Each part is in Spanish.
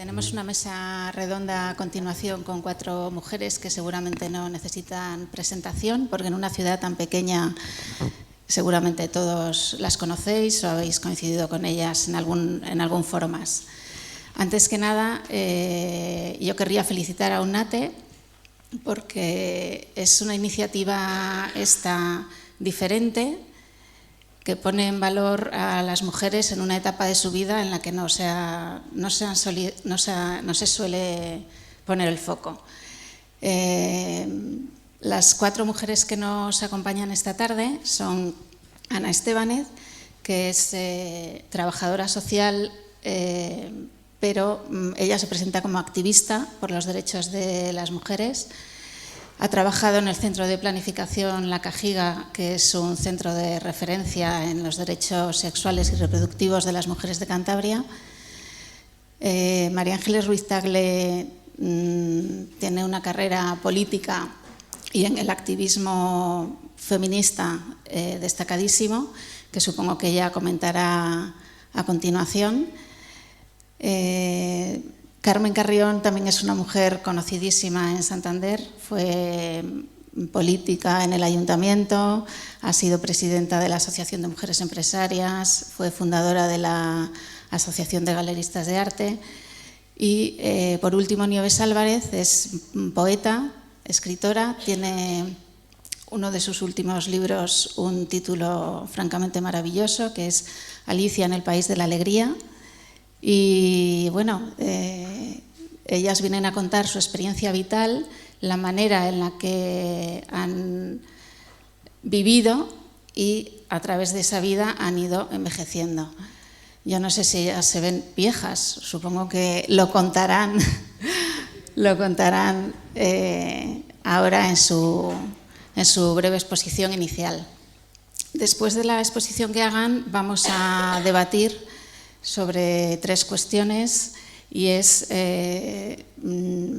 Tenemos una mesa redonda a continuación con 4 mujeres que seguramente no necesitan presentación, porque en una ciudad tan pequeña seguramente todos las conocéis o habéis coincidido con ellas en algún foro más. Antes que nada, yo querría felicitar a UNATE porque es una iniciativa esta diferente, que pone en valor a las mujeres en una etapa de su vida en la que no se suele poner el foco. Las 4 mujeres que nos acompañan esta tarde son Ana Estébanez, que es trabajadora social, pero ella se presenta como activista por los derechos de las mujeres. Ha trabajado en el Centro de Planificación La Cajiga, que es un centro de referencia en los derechos sexuales y reproductivos de las mujeres de Cantabria. María Ángeles Ruiz Tagle tiene una carrera política y en el activismo feminista destacadísimo, que supongo que ella comentará a continuación. Carmen Carrión también es una mujer conocidísima en Santander, fue política en el ayuntamiento, ha sido presidenta de la Asociación de Mujeres Empresarias, fue fundadora de la Asociación de Galeristas de Arte y, por último, Nieves Álvarez es poeta, escritora, tiene uno de sus últimos libros un título francamente maravilloso, que es Alicia en el País de la Alegría. Y bueno, ellas vienen a contar su experiencia vital, la manera en la que han vivido y a través de esa vida han ido envejeciendo. Yo no sé si ellas se ven viejas, supongo que lo contarán, ahora en su breve exposición inicial. Después de la exposición que hagan, vamos a debatir sobre 3 cuestiones, y es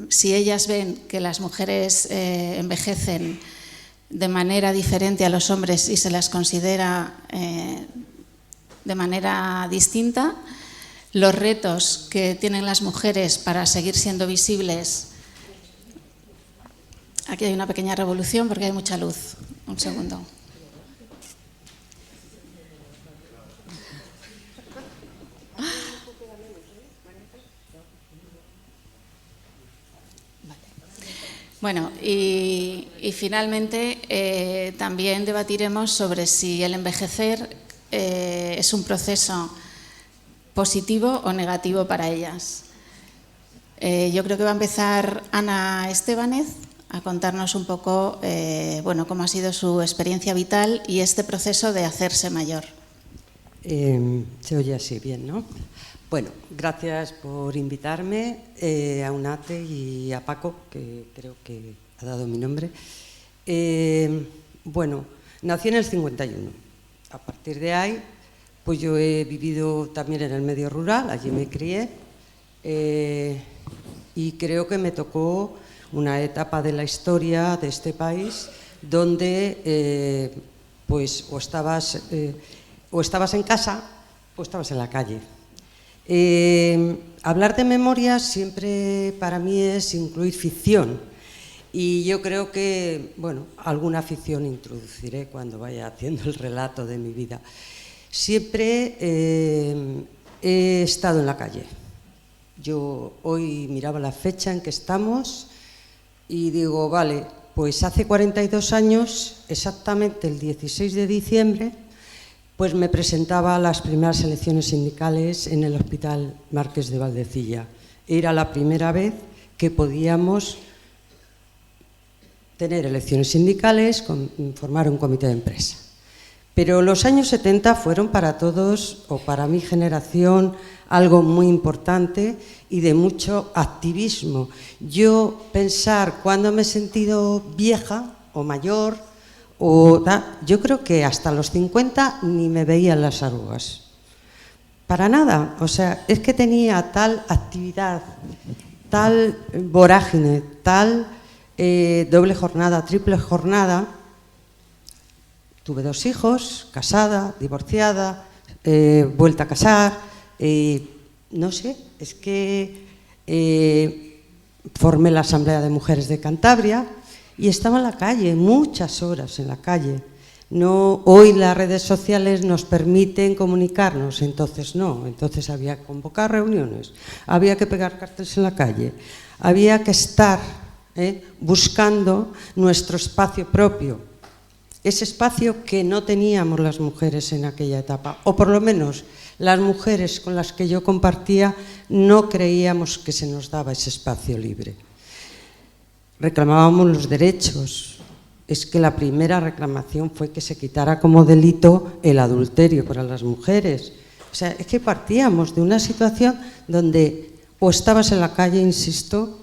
si ellas ven que las mujeres envejecen de manera diferente a los hombres y se las considera de manera distinta, los retos que tienen las mujeres para seguir siendo visibles. Aquí hay una pequeña revolución porque hay mucha luz. Un segundo. Bueno, y finalmente también debatiremos sobre si el envejecer es un proceso positivo o negativo para ellas. Yo creo que va a empezar Ana Estébanez a contarnos un poco cómo ha sido su experiencia vital y este proceso de hacerse mayor. Se oye así bien, ¿no? Bueno, gracias por invitarme, a UNATE y a Paco, que creo que ha dado mi nombre. Bueno, nací en el 51. A partir de ahí, pues yo he vivido también en el medio rural, allí me crié, y creo que me tocó una etapa de la historia de este país donde pues o estabas en casa o estabas en la calle. Hablar de memoria siempre para mí es incluir ficción, y yo creo que, bueno, alguna ficción introduciré cuando vaya haciendo el relato de mi vida. Siempre he estado en la calle. Yo hoy miraba la fecha en que estamos y digo, vale, pues hace 42 años, exactamente el 16 de diciembre, pues me presentaba a las primeras elecciones sindicales en el Hospital Marqués de Valdecilla. Era la primera vez que podíamos tener elecciones sindicales, formar un comité de empresa. Pero los años 70 fueron para todos, o para mi generación, algo muy importante y de mucho activismo. Yo pensar cuándo me he sentido vieja o mayor, yo creo que hasta los 50 ni me veían las arrugas. Para nada. O sea, es que tenía tal actividad, tal vorágine, tal doble jornada, triple jornada. Tuve 2 hijos, casada, divorciada, vuelta a casar. No sé, es que formé la Asamblea de Mujeres de Cantabria y estaba en la calle, muchas horas en la calle. No, hoy las redes sociales nos permiten comunicarnos, entonces no, entonces había que convocar reuniones, había que pegar carteles en la calle, había que estar buscando nuestro espacio propio, ese espacio que no teníamos las mujeres en aquella etapa, o por lo menos las mujeres con las que yo compartía no creíamos que se nos daba ese espacio libre. Reclamábamos los derechos. Es que la primera reclamación fue que se quitara como delito el adulterio para las mujeres. O sea, es que partíamos de una situación donde o estabas en la calle, insisto,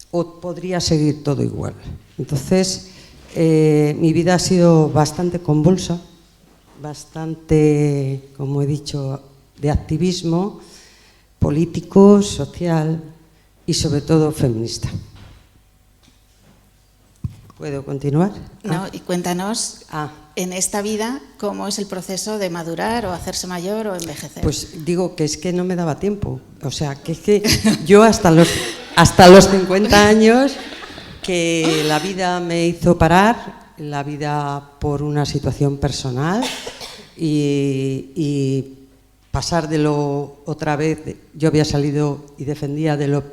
o podría seguir todo igual. Entonces, mi vida ha sido bastante convulsa, bastante, como he dicho, de activismo político, social y sobre todo feminista. ¿Puedo continuar? No, y cuéntanos, en esta vida, ¿cómo es el proceso de madurar o hacerse mayor o envejecer? Pues digo que es que no me daba tiempo. O sea, que es que yo hasta los 50 años que la vida me hizo parar, la vida por una situación personal y pasar de lo otra vez, yo había salido y defendía de lo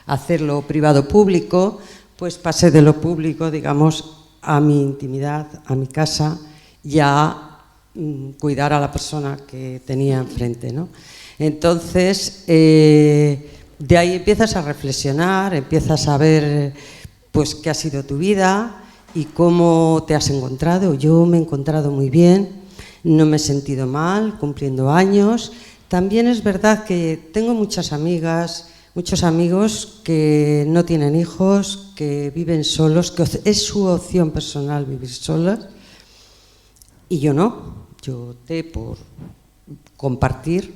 hacerlo privado público, pues pasé de lo público, digamos, a mi intimidad, a mi casa y a cuidar a la persona que tenía enfrente, ¿no? Entonces, de ahí empiezas a reflexionar, empiezas a ver pues qué ha sido tu vida y cómo te has encontrado. Yo me he encontrado muy bien, no me he sentido mal, cumpliendo años. También es verdad que tengo muchas amigas, muchos amigos que no tienen hijos, que viven solos, que es su opción personal vivir solas, y yo no. Yo opté por compartir,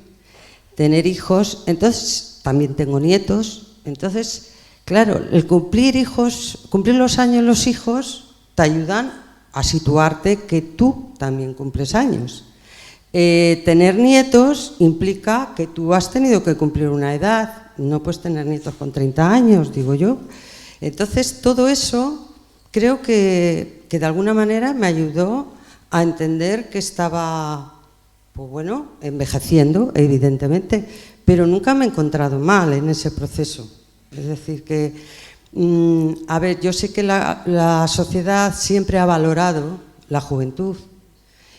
tener hijos, entonces también tengo nietos. Entonces, claro, el cumplir los años los hijos te ayudan a situarte que tú también cumples años. Tener nietos implica que tú has tenido que cumplir una edad. No puedes tener nietos con 30 años, digo yo. Entonces, todo eso creo que de alguna manera me ayudó a entender que estaba, pues bueno, envejeciendo, evidentemente, pero nunca me he encontrado mal en ese proceso. Es decir, que, a ver, yo sé que la sociedad siempre ha valorado la juventud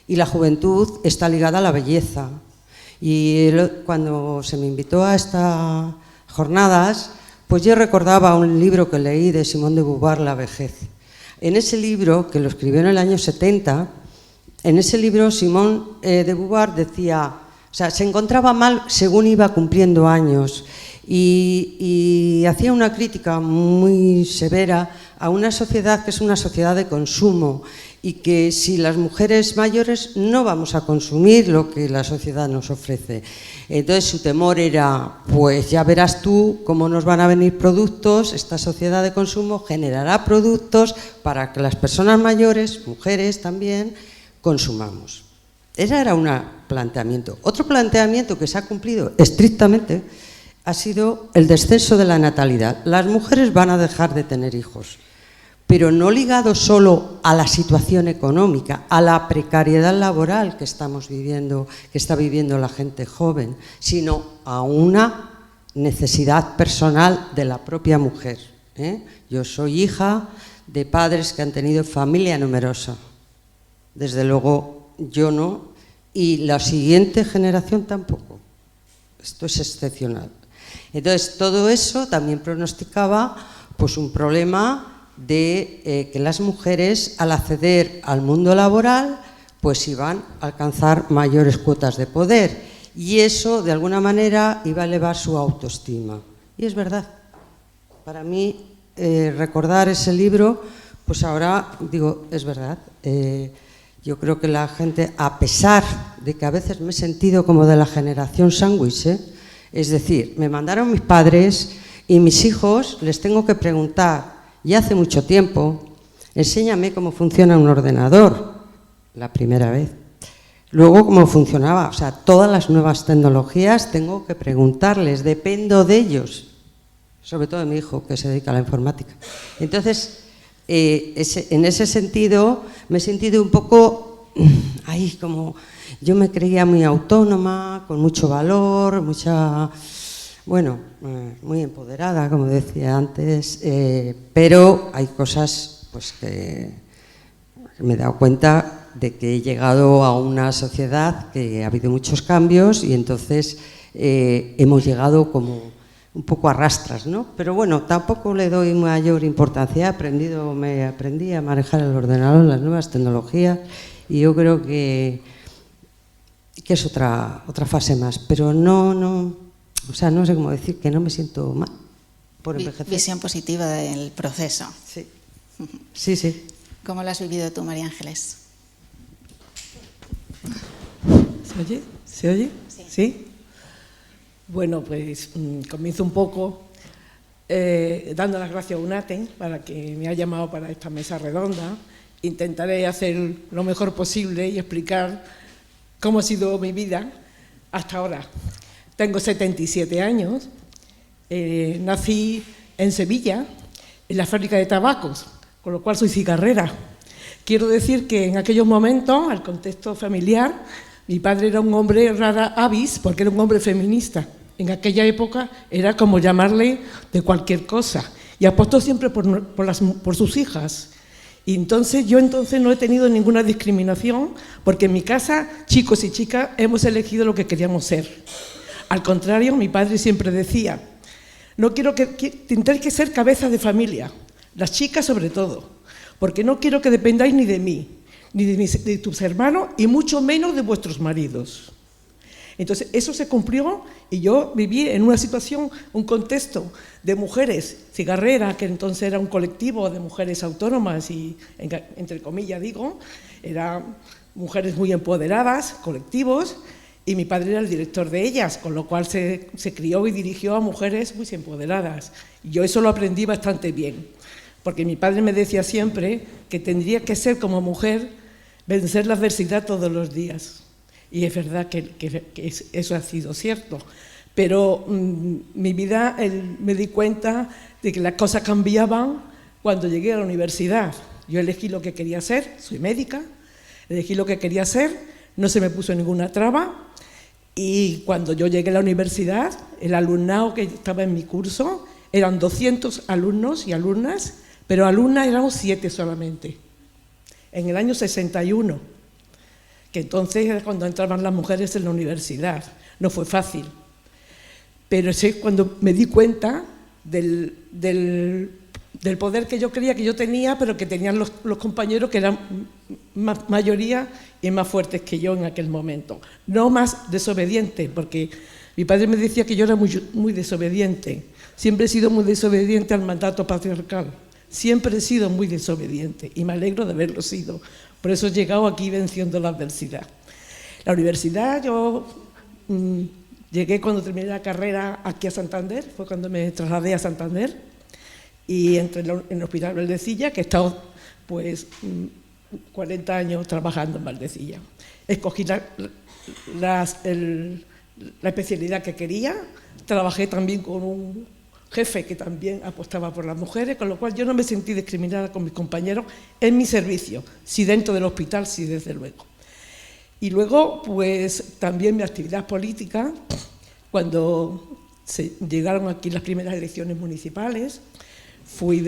y la juventud está ligada a la belleza. Y cuando se me invitó a estas jornadas, pues yo recordaba un libro que leí de Simone de Beauvoir, La vejez. En ese libro, que lo escribió en el año 70, en ese libro Simone de Beauvoir decía, o sea, se encontraba mal según iba cumpliendo años y hacía una crítica muy severa a una sociedad que es una sociedad de consumo y que si las mujeres mayores no vamos a consumir lo que la sociedad nos ofrece. Entonces su temor era, pues ya verás tú cómo nos van a venir productos, esta sociedad de consumo generará productos para que las personas mayores, mujeres también, consumamos. Ese era un planteamiento. Otro planteamiento que se ha cumplido estrictamente ha sido el descenso de la natalidad. Las mujeres van a dejar de tener hijos, pero no ligado solo a la situación económica, a la precariedad laboral que estamos viviendo, que está viviendo la gente joven, sino a una necesidad personal de la propia mujer. Yo soy hija de padres que han tenido familia numerosa. Desde luego yo no, y la siguiente generación tampoco. Esto es excepcional. Entonces todo eso también pronosticaba pues un problema de que las mujeres al acceder al mundo laboral pues iban a alcanzar mayores cuotas de poder y eso de alguna manera iba a elevar su autoestima. Y es verdad, para mí recordar ese libro, pues ahora digo, es verdad. Yo creo que la gente, a pesar de que a veces me he sentido como de la generación sándwich, es decir, me mandaron mis padres y mis hijos les tengo que preguntar, ya hace mucho tiempo, enséñame cómo funciona un ordenador, la primera vez. Luego cómo funcionaba, o sea, todas las nuevas tecnologías tengo que preguntarles, dependo de ellos. sobre todo de mi hijo, que se dedica a la informática. Entonces, en ese sentido, me he sentido un poco ahí como... Yo me creía muy autónoma, con mucho valor, bueno, muy empoderada, como decía antes, pero hay cosas pues que me he dado cuenta de que he llegado a una sociedad que ha habido muchos cambios y entonces hemos llegado como un poco a rastras, ¿no? Pero bueno, tampoco le doy mayor importancia. Aprendí a manejar el ordenador, las nuevas tecnologías, y yo creo que es otra fase más, pero no sé cómo decir, que no me siento mal por envejecer. Visión positiva del proceso. Sí, sí, sí. ¿Cómo lo has vivido tú, María Ángeles? ¿Se oye? ¿Se oye? Sí. ¿Sí? Bueno, pues comienzo un poco dando las gracias a UNATEN para que me ha llamado para esta mesa redonda. Intentaré hacer lo mejor posible y explicar cómo ha sido mi vida hasta ahora. Tengo 77 años, nací en Sevilla, en la fábrica de tabacos, con lo cual soy cigarrera. Quiero decir que en aquellos momentos, al contexto familiar, mi padre era un hombre rara avis, porque era un hombre feminista. En aquella época era como llamarle de cualquier cosa, y apostó siempre por sus hijas. Y entonces yo no he tenido ninguna discriminación, porque en mi casa, chicos y chicas, hemos elegido lo que queríamos ser. Al contrario, mi padre siempre decía, no quiero tendréis que ser cabeza de familia, las chicas sobre todo, porque no quiero que dependáis ni de mí, ni de tus hermanos, y mucho menos de vuestros maridos. Entonces, eso se cumplió y yo viví en una situación, un contexto de mujeres cigarreras, que entonces era un colectivo de mujeres autónomas y, entre comillas digo, eran mujeres muy empoderadas, colectivos, y mi padre era el director de ellas, con lo cual se crió y dirigió a mujeres muy empoderadas. Y yo eso lo aprendí bastante bien, porque mi padre me decía siempre que tendría que ser como mujer, vencer la adversidad todos los días. Y es verdad que eso ha sido cierto, pero mi vida me di cuenta de que las cosas cambiaban cuando llegué a la universidad. Yo elegí lo que quería ser, soy médica, elegí lo que quería ser, no se me puso ninguna traba, y cuando yo llegué a la universidad, el alumnado que estaba en mi curso eran 200 alumnos y alumnas, pero alumnas éramos 7 solamente, en el año 61. Que entonces era cuando entraban las mujeres en la universidad. No fue fácil, pero es cuando me di cuenta del poder que yo creía que yo tenía, pero que tenían los compañeros que eran mayoría y más fuertes que yo en aquel momento. No más desobediente, porque mi padre me decía que yo era muy desobediente. Siempre he sido muy desobediente al mandato patriarcal. Siempre he sido muy desobediente y me alegro de haberlo sido. Por eso he llegado aquí venciendo la adversidad. La universidad, yo llegué cuando terminé la carrera aquí a Santander, fue cuando me trasladé a Santander, y entré en el Hospital Valdecilla, que he estado pues 40 años trabajando en Valdecilla. Escogí la especialidad que quería, trabajé también con un jefe que también apostaba por las mujeres, con lo cual yo no me sentí discriminada con mis compañeros en mi servicio, sí dentro del hospital, sí desde luego. Y luego, pues también mi actividad política, cuando llegaron aquí las primeras elecciones municipales, fui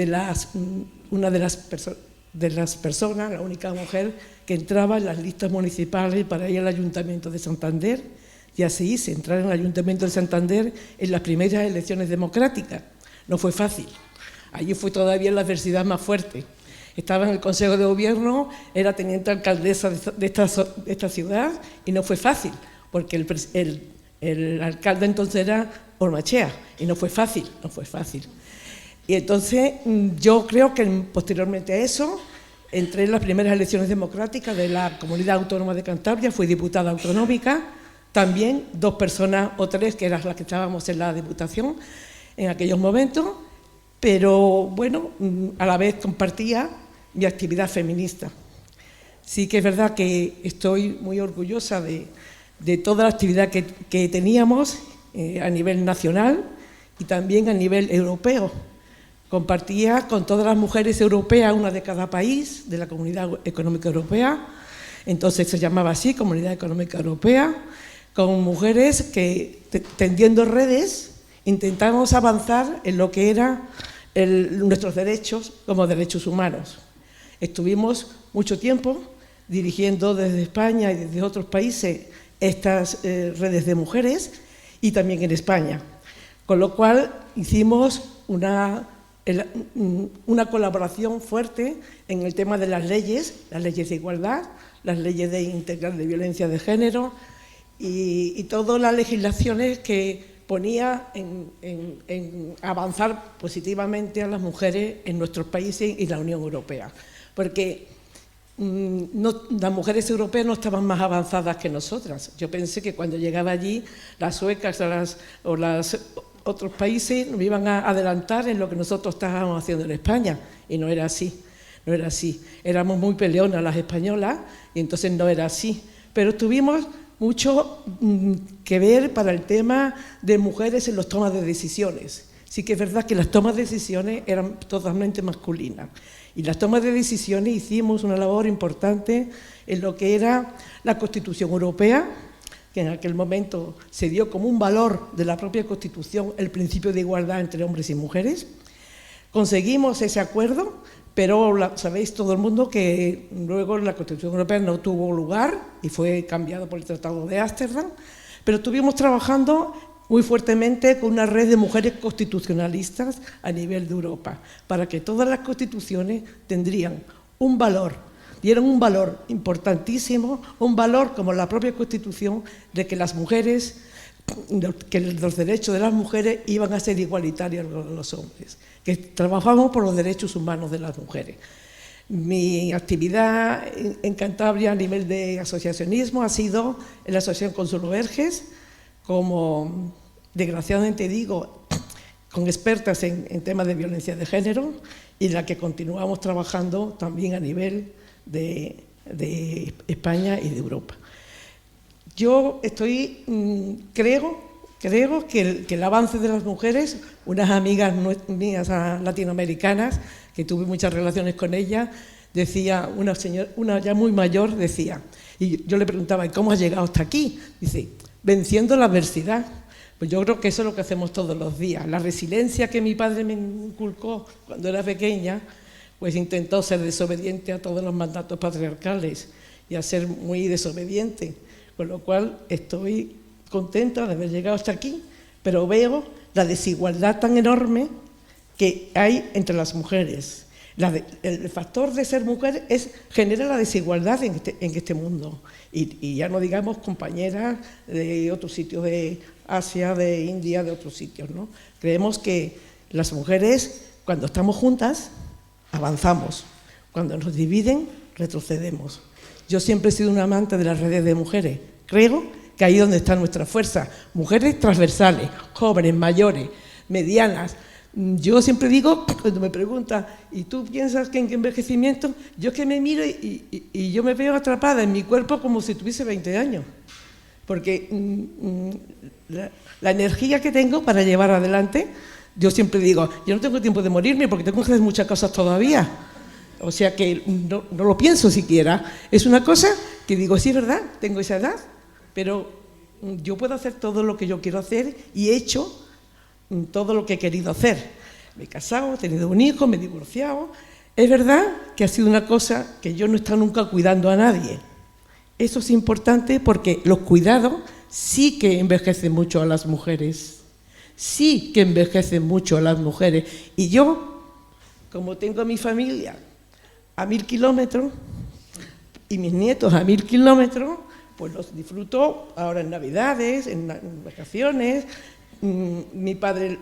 una de las personas, la única mujer que entraba en las listas municipales para ir al Ayuntamiento de Santander. Y así hice, entrar en el Ayuntamiento de Santander en las primeras elecciones democráticas. No fue fácil. Allí fue todavía la adversidad más fuerte. Estaba en el Consejo de Gobierno, era teniente alcaldesa de esta ciudad y no fue fácil, porque el alcalde entonces era Ormachea y no fue fácil. Y entonces yo creo que posteriormente a eso entré en las primeras elecciones democráticas de la Comunidad Autónoma de Cantabria, fui diputada autonómica. También 2 personas o 3, que eran las que estábamos en la Diputación en aquellos momentos, pero bueno, a la vez compartía mi actividad feminista. Sí que es verdad que estoy muy orgullosa de toda la actividad que teníamos a nivel nacional, y también a nivel europeo. Compartía con todas las mujeres europeas, una de cada país, de la Comunidad Económica Europea, entonces se llamaba así, Comunidad Económica Europea, con mujeres que, tendiendo redes, intentamos avanzar en lo que eran nuestros derechos como derechos humanos. Estuvimos mucho tiempo dirigiendo desde España y desde otros países estas redes de mujeres y también en España, con lo cual hicimos una colaboración fuerte en el tema de las leyes de igualdad, las leyes integral de violencia de género y todas las legislaciones que ponía en avanzar positivamente a las mujeres en nuestros países y la Unión Europea, porque las mujeres europeas no estaban más avanzadas que nosotras. Yo pensé que cuando llegaba allí las suecas o los otros países nos iban a adelantar en lo que nosotros estábamos haciendo en España, y no era así, no era así. Éramos muy peleonas las españolas y entonces no era así, pero tuvimos mucho que ver para el tema de mujeres en las tomas de decisiones. Sí que es verdad que las tomas de decisiones eran totalmente masculinas, y las tomas de decisiones hicimos una labor importante en lo que era la Constitución Europea, que en aquel momento se dio como un valor de la propia Constitución el principio de igualdad entre hombres y mujeres. Conseguimos ese acuerdo, pero sabéis todo el mundo que luego la Constitución Europea no tuvo lugar y fue cambiado por el Tratado de Ámsterdam, pero estuvimos trabajando muy fuertemente con una red de mujeres constitucionalistas a nivel de Europa, para que todas las constituciones tendrían un valor, dieron un valor importantísimo, un valor como la propia Constitución, de que las mujeres, que los derechos de las mujeres iban a ser igualitarios a los hombres, que trabajamos por los derechos humanos de las mujeres. Mi actividad en Cantabria a nivel de asociacionismo ha sido en la Asociación Consuelo Verges, como desgraciadamente digo, con expertas en temas de violencia de género, y en la que continuamos trabajando también a nivel de España y de Europa. Yo creo que el avance de las mujeres, unas amigas mías latinoamericanas, que tuve muchas relaciones con ellas, decía, una ya muy mayor decía, y yo le preguntaba, ¿y cómo has llegado hasta aquí? Dice, venciendo la adversidad. Pues yo creo que eso es lo que hacemos todos los días. La resiliencia que mi padre me inculcó cuando era pequeña, pues intentó ser desobediente a todos los mandatos patriarcales y a ser muy desobediente, con lo cual estoy contenta de haber llegado hasta aquí, pero veo la desigualdad tan enorme que hay entre las mujeres. El factor de ser mujer genera la desigualdad en este mundo, y ya no digamos compañeras de otros sitios de Asia, de India, de otros sitios, ¿no? Creemos que las mujeres, cuando estamos juntas, avanzamos. Cuando nos dividen, retrocedemos. Yo siempre he sido una amante de las redes de mujeres. Creo que ahí es donde está nuestra fuerza. Mujeres transversales, jóvenes, mayores, medianas. Yo siempre digo, cuando me preguntan, ¿y tú piensas que en envejecimiento? Yo es que me miro y yo me veo atrapada en mi cuerpo como si tuviese 20 años. Porque la energía que tengo para llevar adelante, yo siempre digo, yo no tengo tiempo de morirme porque tengo que hacer muchas cosas todavía. O sea que no lo pienso siquiera. Es una cosa que digo, sí, es verdad, tengo esa edad, pero yo puedo hacer todo lo que yo quiero hacer y he hecho todo lo que he querido hacer. Me he casado, he tenido un hijo, me he divorciado. Es verdad que ha sido una cosa que yo no he estado nunca cuidando a nadie. Eso es importante porque los cuidados sí que envejecen mucho a las mujeres. Sí que envejecen mucho a las mujeres. Y yo, como tengo a mi familia a 1000 kilómetros y mis nietos a 1000 kilómetros, pues los disfruto ahora en Navidades, en vacaciones. Mi padre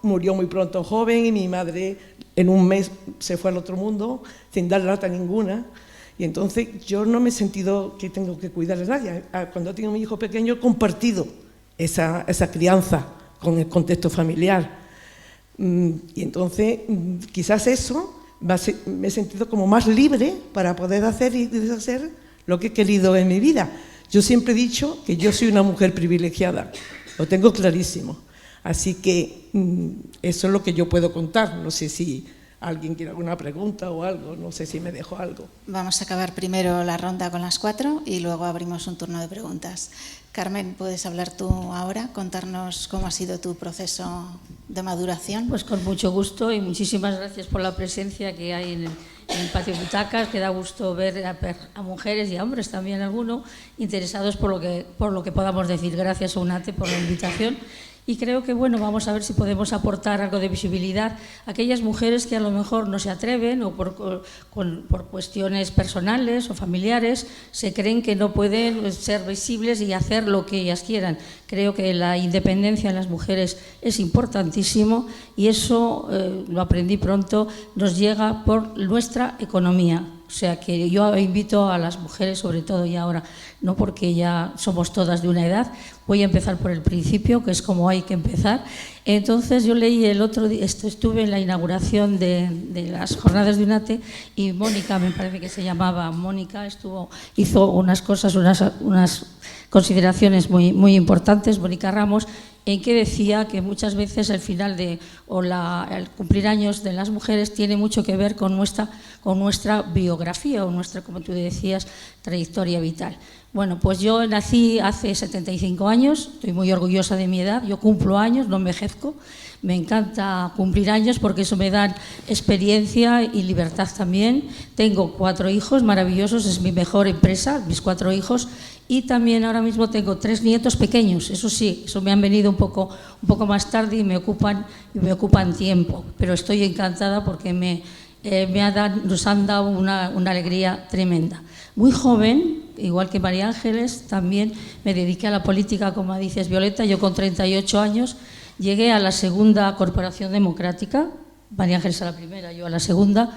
murió muy pronto joven y mi madre en un mes se fue al otro mundo sin dar lata ninguna. Y entonces yo no me he sentido que tengo que cuidar a nadie. Cuando tengo mi hijo pequeño he compartido esa crianza con el contexto familiar. Y entonces quizás eso me he sentido como más libre para poder hacer y deshacer lo que he querido en mi vida. Yo siempre he dicho que yo soy una mujer privilegiada, lo tengo clarísimo. Así que eso es lo que yo puedo contar. No sé si alguien quiere alguna pregunta o algo, no sé si me dejo algo. Vamos a acabar primero la ronda con las 4 y luego abrimos un turno de preguntas. Carmen, ¿puedes hablar tú ahora? Contarnos cómo ha sido tu proceso de maduración. Pues con mucho gusto y muchísimas gracias por la presencia que hay en el patio Butacas, que da gusto ver a mujeres y a hombres también alguno interesados por lo que podamos decir. Gracias a UNATE por la invitación. Y creo que, bueno, vamos a ver si podemos aportar algo de visibilidad a aquellas mujeres que a lo mejor no se atreven o por cuestiones personales o familiares se creen que no pueden ser visibles y hacer lo que ellas quieran. Creo que la independencia de las mujeres es importantísimo y eso, lo aprendí pronto, nos llega por nuestra economía. O sea que yo invito a las mujeres, sobre todo y ahora, no porque ya somos todas de una edad, voy a empezar por el principio, que es como hay que empezar. Entonces yo leí el otro día, estuve en la inauguración de las jornadas de UNATE y Mónica, me parece que se llamaba Mónica, hizo unas cosas, unas consideraciones muy importantes, Mónica Ramos, en que decía que muchas veces el final el cumplir años de las mujeres tiene mucho que ver con nuestra biografía o nuestra, como tú decías, trayectoria vital. Bueno, pues yo nací hace 75 años, estoy muy orgullosa de mi edad, yo cumplo años, no envejezco, me encanta cumplir años porque eso me da experiencia y libertad también. Tengo 4 hijos maravillosos, es mi mejor empresa, mis 4 hijos. Y también ahora mismo tengo 3 nietos pequeños, eso sí, eso me han venido un poco más tarde y me ocupan tiempo, pero estoy encantada porque nos han dado una alegría tremenda. Muy joven, igual que María Ángeles, también me dediqué a la política, como dices Violeta, yo con 38 años llegué a la segunda Corporación Democrática, María Ángeles a la primera, yo a la segunda,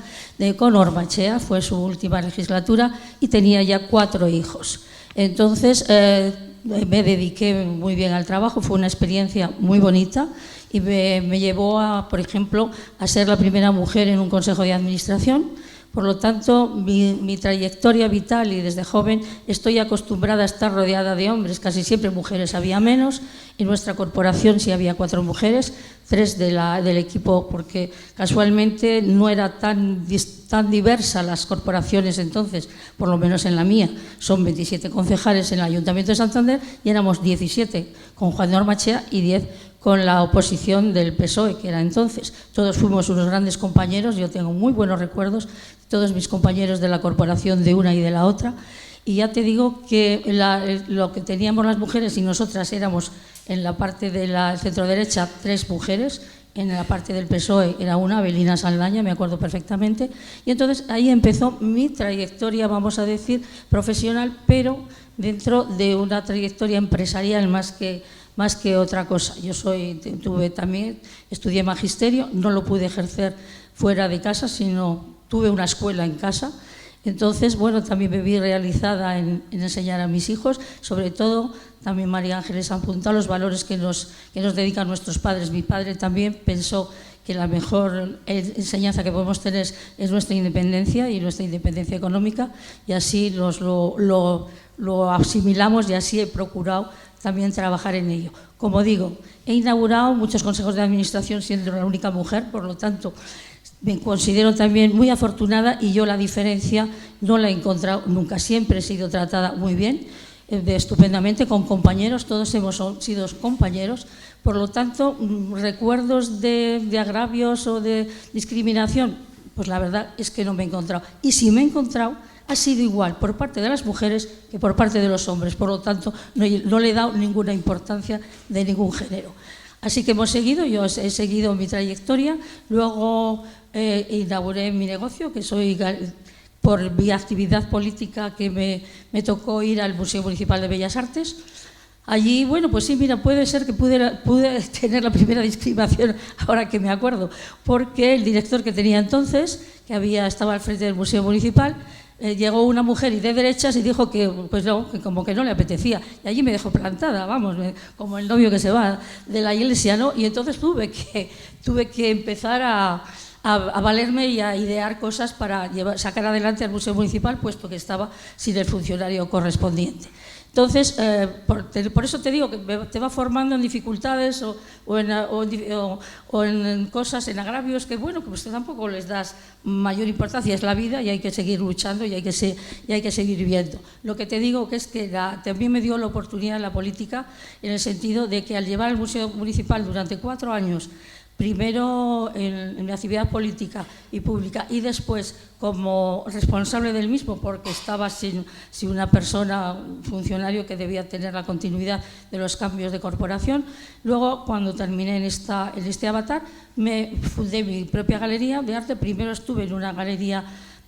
con Ormachea, fue su última legislatura y tenía ya 4 hijos. Entonces me dediqué muy bien al trabajo, fue una experiencia muy bonita y me llevó, por ejemplo, a ser la primera mujer en un consejo de administración. Por lo tanto, mi trayectoria vital y desde joven estoy acostumbrada a estar rodeada de hombres, casi siempre mujeres había menos. En nuestra corporación sí había 4 mujeres, 3 del equipo, porque casualmente no era tan diversa las corporaciones entonces, por lo menos en la mía. Son 27 concejales en el Ayuntamiento de Santander y éramos 17 con Juan de Ormachea y 10 con la oposición del PSOE, que era entonces. Todos fuimos unos grandes compañeros, yo tengo muy buenos recuerdos, todos mis compañeros de la corporación de una y de la otra. Y ya te digo que lo que teníamos las mujeres y nosotras éramos en la parte de la centro-derecha 3 mujeres, en la parte del PSOE era una, Belina Saldaña, me acuerdo perfectamente. Y entonces ahí empezó mi trayectoria, vamos a decir, profesional, pero dentro de una trayectoria empresarial más que otra cosa. Estudié magisterio, no lo pude ejercer fuera de casa, sino tuve una escuela en casa. Entonces, bueno, también me vi realizada en enseñar a mis hijos, sobre todo también María Ángeles ha apuntado los valores que nos dedican nuestros padres. Mi padre también pensó que la mejor enseñanza que podemos tener es nuestra independencia y nuestra independencia económica, y así lo asimilamos y así he procurado también trabajar en ello. Como digo, he inaugurado muchos consejos de administración siendo la única mujer, por lo tanto me considero también muy afortunada y yo la diferencia no la he encontrado nunca. Siempre he sido tratada muy bien, estupendamente, con compañeros, todos hemos sido compañeros. Por lo tanto, recuerdos de agravios o de discriminación, pues la verdad es que no me he encontrado. Y si me he encontrado, ha sido igual por parte de las mujeres que por parte de los hombres. Por lo tanto, no le he dado ninguna importancia de ningún género. Así que yo he seguido mi trayectoria. Luego inauguré mi negocio, que soy, por mi actividad política, que me tocó ir al Museo Municipal de Bellas Artes. Allí, bueno, pues sí, mira, puede ser que pude tener la primera discriminación, ahora que me acuerdo, porque el director que tenía entonces, estaba al frente del Museo Municipal, llegó una mujer y de derechas y dijo que, pues no, que como que no le apetecía. Y allí me dejó plantada, vamos, como el novio que se va de la iglesia, ¿no? Y entonces tuve que empezar a valerme y a idear cosas para sacar adelante al Museo Municipal, puesto que estaba sin el funcionario correspondiente. Entonces, por eso te digo que te va formando en dificultades o en cosas, en agravios que, bueno, que pues tampoco les das mayor importancia. Es la vida y hay que seguir luchando y hay que seguir viviendo. Lo que te digo que es que también me dio la oportunidad la política en el sentido de que al llevar el Museo Municipal durante 4 años, primero en mi actividad política y pública y después como responsable del mismo, porque estaba sin una persona, un funcionario que debía tener la continuidad de los cambios de corporación. Luego, cuando terminé en este avatar, me fundé mi propia galería de arte. Primero estuve en una galería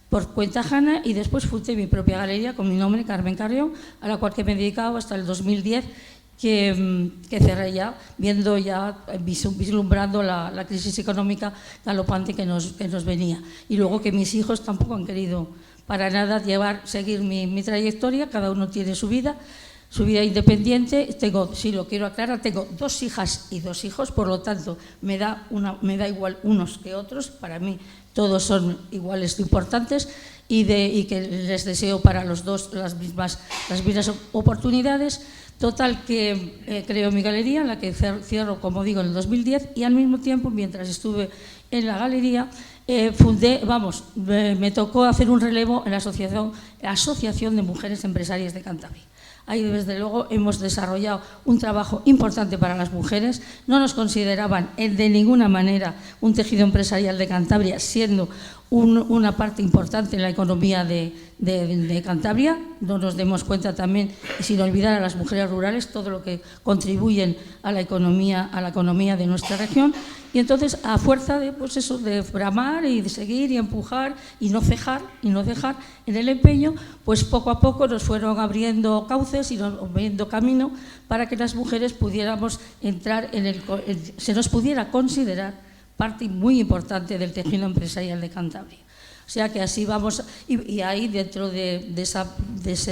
por cuenta ajena y después fundé mi propia galería con mi nombre, Carmen Carrión, a la cual que me he dedicado hasta el 2010, que cerré ya, vislumbrando la crisis económica galopante que nos venía. Y luego que mis hijos tampoco han querido para nada seguir mi trayectoria, cada uno tiene su vida independiente. Si lo quiero aclarar, tengo 2 hijas y 2 hijos, por lo tanto me da igual unos que otros, para mí todos son iguales de importantes y que les deseo para los dos las mismas oportunidades. Total, que creo mi galería, en la que cierro, como digo, en el 2010, y al mismo tiempo, mientras estuve en la galería, me tocó hacer un relevo en la Asociación de Mujeres Empresarias de Cantabria. Ahí, desde luego, hemos desarrollado un trabajo importante para las mujeres. No nos consideraban de ninguna manera un tejido empresarial de Cantabria, siendo una parte importante en la economía de Cantabria. No nos demos cuenta también, y sin olvidar a las mujeres rurales, todo lo que contribuyen a la economía de nuestra región. Y entonces, a fuerza de bramar y de seguir y empujar y no cejar en el empeño, pues poco a poco nos fueron abriendo cauces y abriendo camino para que las mujeres pudiéramos entrar se nos pudiera considerar parte muy importante del tejido empresarial de Cantabria. O sea que así vamos, y ahí dentro de esa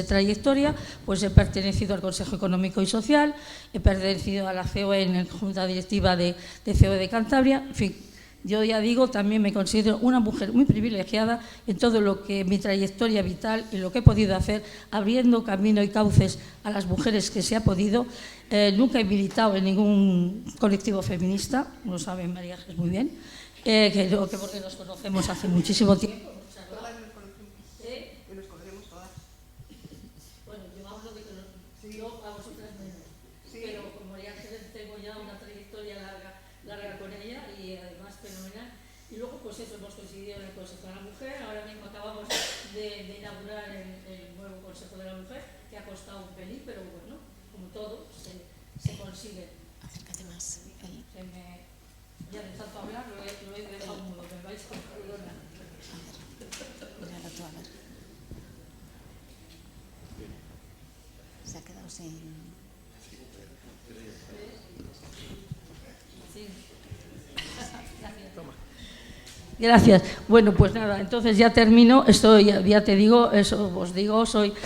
trayectoria, pues he pertenecido al Consejo Económico y Social, he pertenecido a la COE en la Junta Directiva de COE de Cantabria. En fin, yo ya digo, también me considero una mujer muy privilegiada en todo lo que mi trayectoria vital y lo que he podido hacer, abriendo camino y cauces a las mujeres que se ha podido. Nunca he militado en ningún colectivo feminista, lo sabe María Jesús muy bien. Porque nos conocemos hace muchísimo tiempo. Nos conocemos todas. Bueno, yo hablo de que yo a vosotras menos, pero con María Ángeles tengo ya una trayectoria larga con ella y además fenomenal. Y luego, pues eso, hemos coincidido en el Consejo de la Mujer. Ahora mismo acabamos de inaugurar el nuevo Consejo de la Mujer, que ha costado un pelín, pero bueno, como todo, se consigue. Acércate más. Ya de tanto hablar lo he dejado mudo, me vais con perdona. Míralo tú, a ver. Se ha quedado sin... Sí. Gracias. Bueno, pues nada, entonces ya termino. Ya te digo, eso os digo,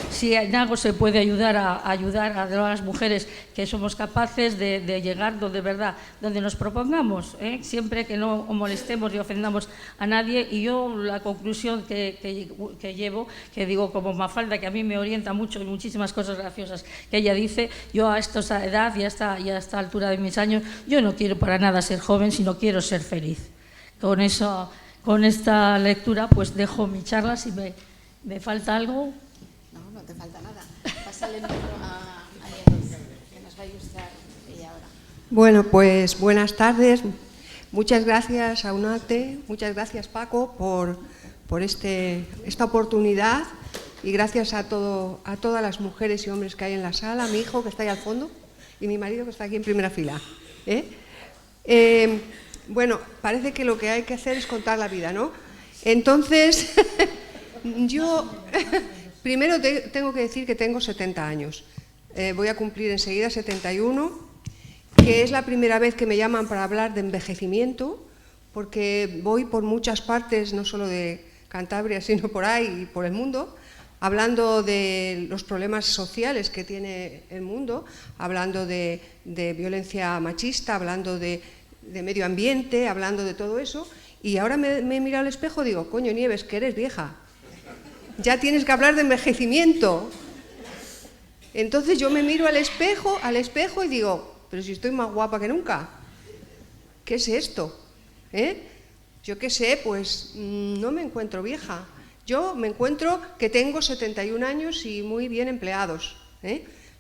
si en algo se puede ayudar a las mujeres, que somos capaces de llegar donde nos propongamos, siempre que no molestemos ni ofendamos a nadie. Y yo la conclusión que llevo, que digo como Mafalda, que a mí me orienta mucho y muchísimas cosas graciosas que ella dice, yo a esta edad y a esta altura de mis años, yo no quiero para nada ser joven, sino quiero ser feliz. Con esta lectura, pues dejo mi charla. Si me falta algo. No te falta nada. Pásale el micro a Nieves, que nos va a ilustrar ella ahora. Bueno, pues buenas tardes. Muchas gracias a UNATE, muchas gracias Paco por esta oportunidad, y gracias a todas las mujeres y hombres que hay en la sala, a mi hijo que está ahí al fondo y mi marido que está aquí en primera fila. Bueno, parece que lo que hay que hacer es contar la vida, ¿no? Entonces, yo primero tengo que decir que tengo 70 años. Voy a cumplir enseguida 71, que es la primera vez que me llaman para hablar de envejecimiento, porque voy por muchas partes, no solo de Cantabria, sino por ahí y por el mundo, hablando de los problemas sociales que tiene el mundo, hablando de violencia machista, hablando de medio ambiente, hablando de todo eso, y ahora me he mirado al espejo y digo, coño, Nieves, que eres vieja, ya tienes que hablar de envejecimiento. Entonces yo me miro al espejo y digo, pero si estoy más guapa que nunca. ¿Qué es esto? Yo qué sé, pues no me encuentro vieja. Yo me encuentro que tengo 71 años y muy bien empleados.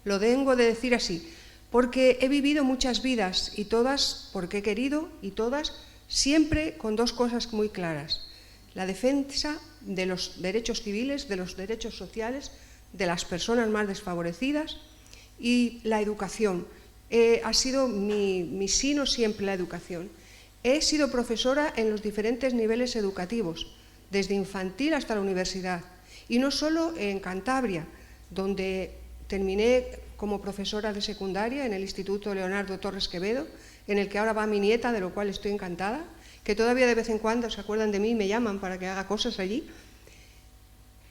Lo tengo de decir así, porque he vivido muchas vidas y todas porque he querido y todas siempre con dos cosas muy claras. La defensa de los derechos civiles, de los derechos sociales, de las personas más desfavorecidas y la educación. Ha sido mi sino siempre la educación. He sido profesora en los diferentes niveles educativos, desde infantil hasta la universidad. Y no solo en Cantabria, donde terminé como profesora de secundaria en el Instituto Leonardo Torres Quevedo, en el que ahora va mi nieta, de lo cual estoy encantada, que todavía de vez en cuando se acuerdan de mí y me llaman para que haga cosas allí.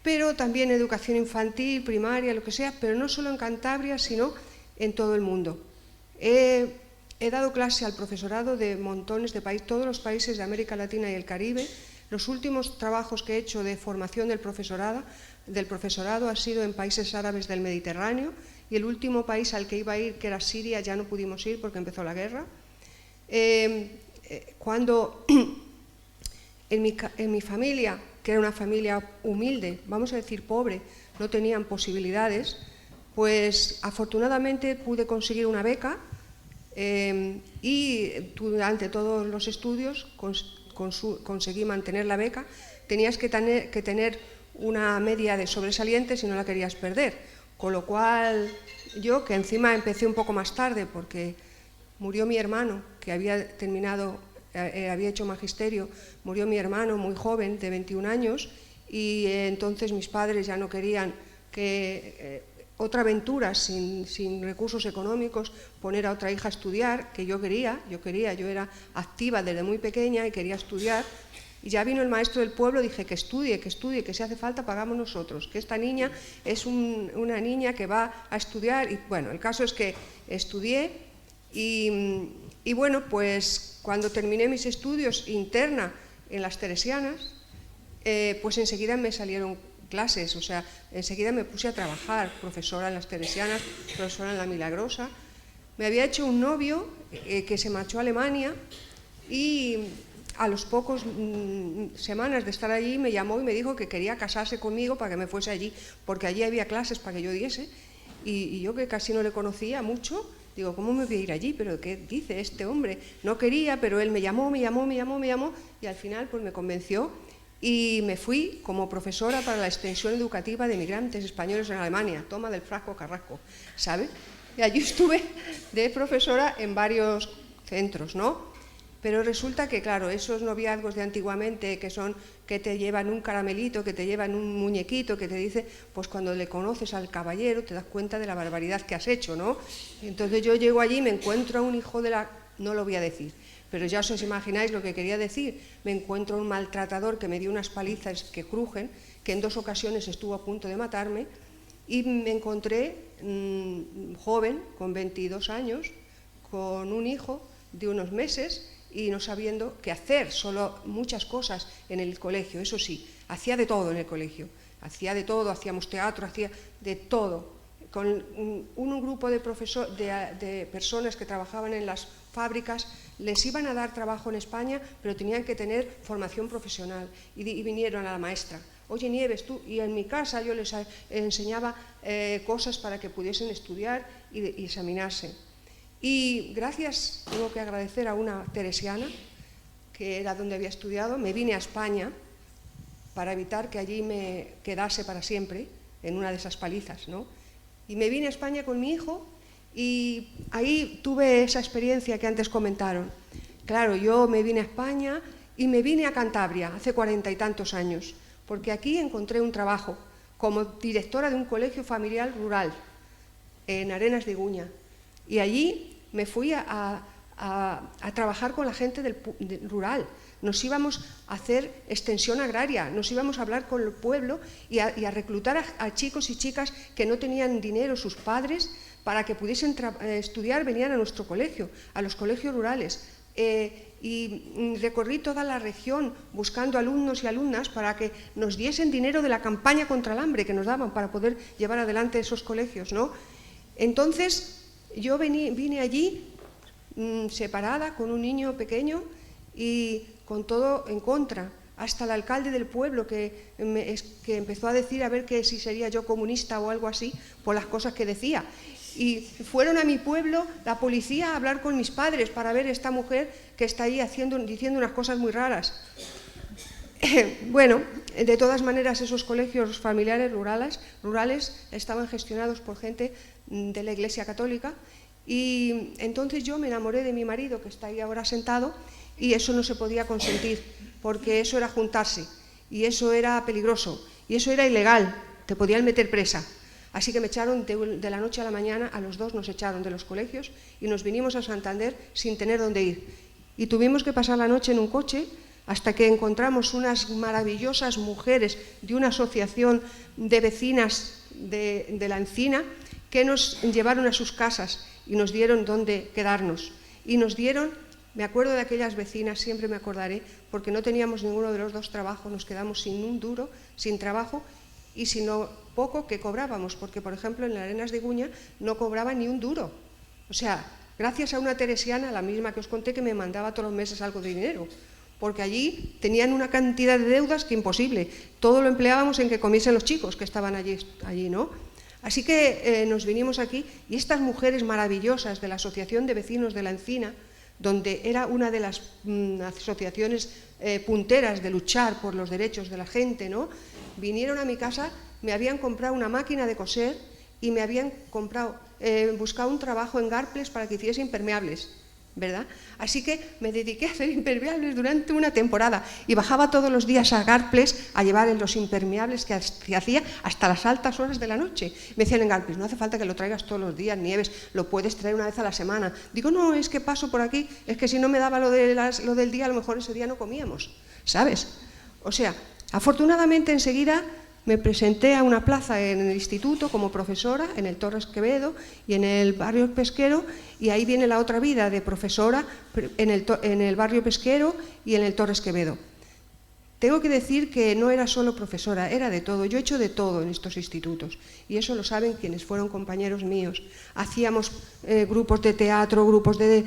Pero también educación infantil, primaria, lo que sea, pero no solo en Cantabria, sino en todo el mundo. He dado clase al profesorado de montones de países, todos los países de América Latina y el Caribe. Los últimos trabajos que he hecho de formación del profesorado ha sido en países árabes del Mediterráneo, y el último país al que iba a ir, que era Siria, ya no pudimos ir porque empezó la guerra. Cuando en mi familia, que era una familia humilde, vamos a decir pobre, no tenían posibilidades, pues afortunadamente pude conseguir una beca y durante todos los estudios conseguí mantener la beca. Tenías que tener una media de sobresaliente si no la querías perder, con lo cual yo, que encima empecé un poco más tarde porque murió mi hermano, que había hecho magisterio, murió mi hermano muy joven, de 21 años, y entonces mis padres ya no querían que otra aventura sin recursos económicos, poner a otra hija a estudiar, que yo era activa desde muy pequeña y quería estudiar. Y ya vino el maestro del pueblo, dije que estudie, que si hace falta pagamos nosotros, que esta niña es una niña que va a estudiar. Y bueno, el caso es que estudié y bueno, pues cuando terminé mis estudios interna en las Teresianas, pues enseguida me salieron clases, o sea, enseguida me puse a trabajar, profesora en las Teresianas, profesora en la Milagrosa. Me había hecho un novio que se marchó a Alemania y a los pocos semanas de estar allí me llamó y me dijo que quería casarse conmigo para que me fuese allí, porque allí había clases para que yo diese, y yo, que casi no le conocía mucho, digo, ¿cómo me voy a ir allí? ¿Pero qué dice este hombre? No quería, pero él me llamó, y al final pues me convenció y me fui como profesora para la extensión educativa de migrantes españoles en Alemania, toma del frasco Carrasco, ¿sabe? Y allí estuve de profesora en varios centros, ¿no? Pero resulta que, claro, esos noviazgos de antiguamente que te llevan un caramelito, que te llevan un muñequito, que te dice, pues cuando le conoces al caballero te das cuenta de la barbaridad que has hecho, ¿no? Entonces yo llego allí y me encuentro a un hijo de la... no lo voy a decir, pero ya os imagináis lo que quería decir. Me encuentro a un maltratador que me dio unas palizas que crujen, que en 2 ocasiones estuvo a punto de matarme, y me encontré joven, con 22 años, con un hijo de unos meses, y no sabiendo qué hacer, solo muchas cosas en el colegio. Eso sí, hacía de todo en el colegio, hacía de todo, hacíamos teatro, hacía de todo. Con un grupo de personas que trabajaban en las fábricas, les iban a dar trabajo en España, pero tenían que tener formación profesional, y vinieron a la maestra. Oye, Nieves, tú, y en mi casa yo les enseñaba cosas para que pudiesen estudiar y examinarse. Y gracias, tengo que agradecer a una teresiana, que era donde había estudiado, me vine a España para evitar que allí me quedase para siempre, en una de esas palizas, ¿no? Y me vine a España con mi hijo, y ahí tuve esa experiencia que antes comentaron. Claro, yo me vine a España y me vine a Cantabria hace 40 y tantos años, porque aquí encontré un trabajo como directora de un colegio familiar rural en Arenas de Iguña. Y allí me fui a trabajar con la gente rural. Nos íbamos a hacer extensión agraria, nos íbamos a hablar con el pueblo y a reclutar a chicos y chicas que no tenían dinero, sus padres, para que pudiesen estudiar, venían a nuestro colegio, a los colegios rurales. Y recorrí toda la región buscando alumnos y alumnas para que nos diesen dinero de la campaña contra el hambre que nos daban para poder llevar adelante esos colegios, ¿no? Entonces, yo vine allí separada, con un niño pequeño y con todo en contra. Hasta el alcalde del pueblo que empezó a decir a ver que si sería yo comunista o algo así, por las cosas que decía. Y fueron a mi pueblo la policía a hablar con mis padres para ver esta mujer que está ahí diciendo unas cosas muy raras. Bueno, de todas maneras, esos colegios familiares rurales estaban gestionados por gente de la Iglesia Católica, y entonces yo me enamoré de mi marido, que está ahí ahora sentado, y eso no se podía consentir, porque eso era juntarse, y eso era peligroso, y eso era ilegal, te podían meter presa. Así que me echaron de la noche a la mañana, a los dos nos echaron de los colegios y nos vinimos a Santander sin tener dónde ir. Y tuvimos que pasar la noche en un coche hasta que encontramos unas maravillosas mujeres de una asociación de vecinas de la Encina que nos llevaron a sus casas y nos dieron dónde quedarnos. Y nos dieron, me acuerdo de aquellas vecinas, siempre me acordaré, porque no teníamos ninguno de los dos trabajo, nos quedamos sin un duro, sin trabajo y sin lo poco que cobrábamos, porque por ejemplo en las Arenas de Guña no cobraba ni un duro. O sea, gracias a una teresiana, la misma que os conté, que me mandaba todos los meses algo de dinero, porque allí tenían una cantidad de deudas que imposible. Todo lo empleábamos en que comiesen los chicos que estaban allí, ¿no? Así que nos vinimos aquí y estas mujeres maravillosas de la Asociación de Vecinos de la Encina, donde era una de las asociaciones punteras de luchar por los derechos de la gente, ¿no? Vinieron a mi casa, me habían comprado una máquina de coser y me habían buscado un trabajo en Garples para que hiciese impermeables, ¿verdad? Así que me dediqué a hacer impermeables durante una temporada y bajaba todos los días a Garples a llevar los impermeables que hacía hasta las altas horas de la noche. Me decían en Garples, no hace falta que lo traigas todos los días, Nieves, lo puedes traer una vez a la semana. Digo, no, es que paso por aquí, es que si no me daba lo del día, a lo mejor ese día no comíamos, ¿sabes? O sea, afortunadamente enseguida me presenté a una plaza en el instituto como profesora, en el Torres Quevedo y en el barrio pesquero, y ahí viene la otra vida de profesora en el barrio pesquero y en el Torres Quevedo. Tengo que decir que no era solo profesora, era de todo. Yo he hecho de todo en estos institutos y eso lo saben quienes fueron compañeros míos. Hacíamos grupos de teatro, grupos de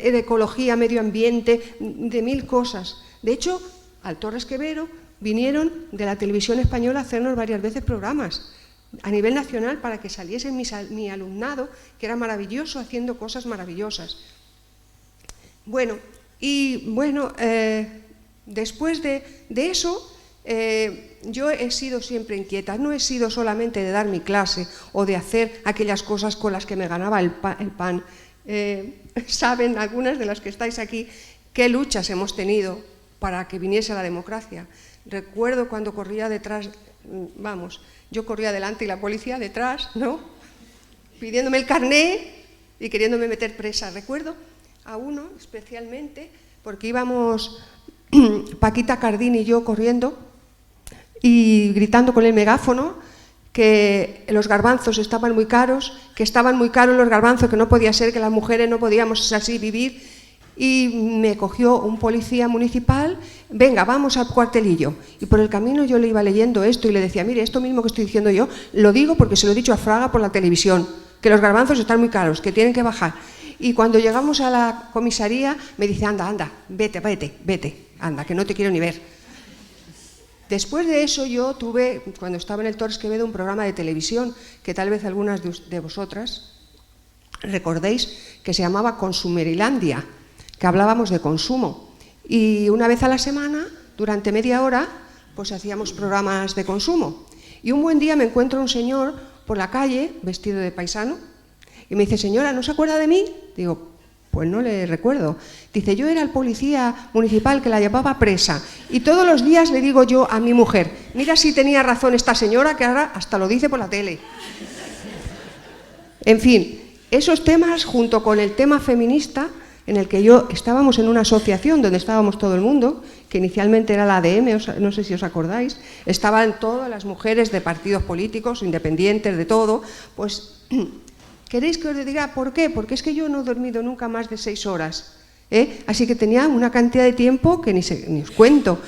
ecología, medio ambiente, de mil cosas. De hecho, al Torres Quevedo vinieron de la televisión española a hacernos varias veces programas a nivel nacional para que saliese mi alumnado, que era maravilloso, haciendo cosas maravillosas. Bueno, después de eso, yo he sido siempre inquieta, no he sido solamente de dar mi clase o de hacer aquellas cosas con las que me ganaba el pan. Saben algunas de las que estáis aquí qué luchas hemos tenido para que viniese la democracia. Recuerdo cuando corría detrás, yo corría delante y la policía detrás, ¿no? Pidiéndome el carné y queriéndome meter presa. Recuerdo a uno especialmente, porque íbamos Paquita Cardín y yo corriendo y gritando con el megáfono que los garbanzos estaban muy caros, que estaban muy caros los garbanzos, que no podía ser, que las mujeres no podíamos así vivir. Y me cogió un policía municipal, venga, vamos al cuartelillo. Y por el camino yo le iba leyendo esto y le decía, mire, esto mismo que estoy diciendo yo, lo digo porque se lo he dicho a Fraga por la televisión, que los garbanzos están muy caros, que tienen que bajar. Y cuando llegamos a la comisaría me dice, anda, vete, anda, que no te quiero ni ver. Después de eso yo tuve, cuando estaba en el Torres Quevedo, un programa de televisión que tal vez algunas de vosotras recordéis, que se llamaba Consumerilandia, que hablábamos de consumo, y una vez a la semana, durante media hora, pues hacíamos programas de consumo. Y un buen día me encuentro un señor por la calle, vestido de paisano, y me dice, señora, ¿no se acuerda de mí? Digo, pues no le recuerdo. Dice, yo era el policía municipal que la llevaba presa, y todos los días le digo yo a mi mujer, mira si tenía razón esta señora, que ahora hasta lo dice por la tele. En fin, esos temas, junto con el tema feminista, en el que estábamos en una asociación donde estábamos todo el mundo, que inicialmente era la ADM, no sé si os acordáis, estaban todas las mujeres de partidos políticos, independientes, de todo, pues, ¿queréis que os diga por qué? Porque es que yo no he dormido nunca más de 6 horas, Así que tenía una cantidad de tiempo que ni os cuento.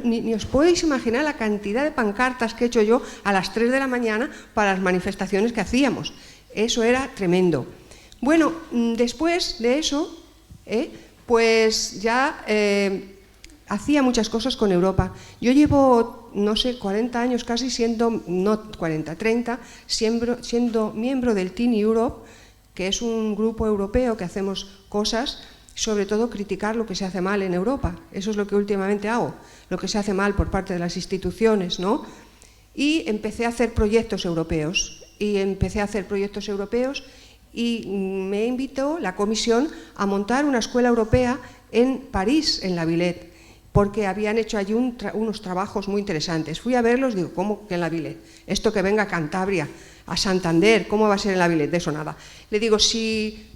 Ni os podéis imaginar la cantidad de pancartas que he hecho yo a las 3 de la mañana para las manifestaciones que hacíamos. Eso era tremendo. Bueno, después de eso, pues ya hacía muchas cosas con Europa. Yo llevo, no sé, 40 años casi siendo, no 40, 30, siendo miembro del Team Europe, que es un grupo europeo que hacemos cosas, sobre todo criticar lo que se hace mal en Europa. Eso es lo que últimamente hago, lo que se hace mal por parte de las instituciones, ¿no? Y empecé a hacer proyectos europeos. Y me invitó la Comisión a montar una escuela europea en París, en la Villette, porque habían hecho allí unos trabajos muy interesantes. Fui a verlos, digo, ¿cómo que en la Villette? Esto que venga a Cantabria, a Santander, ¿cómo va a ser en la Villette? De eso nada. Le digo, si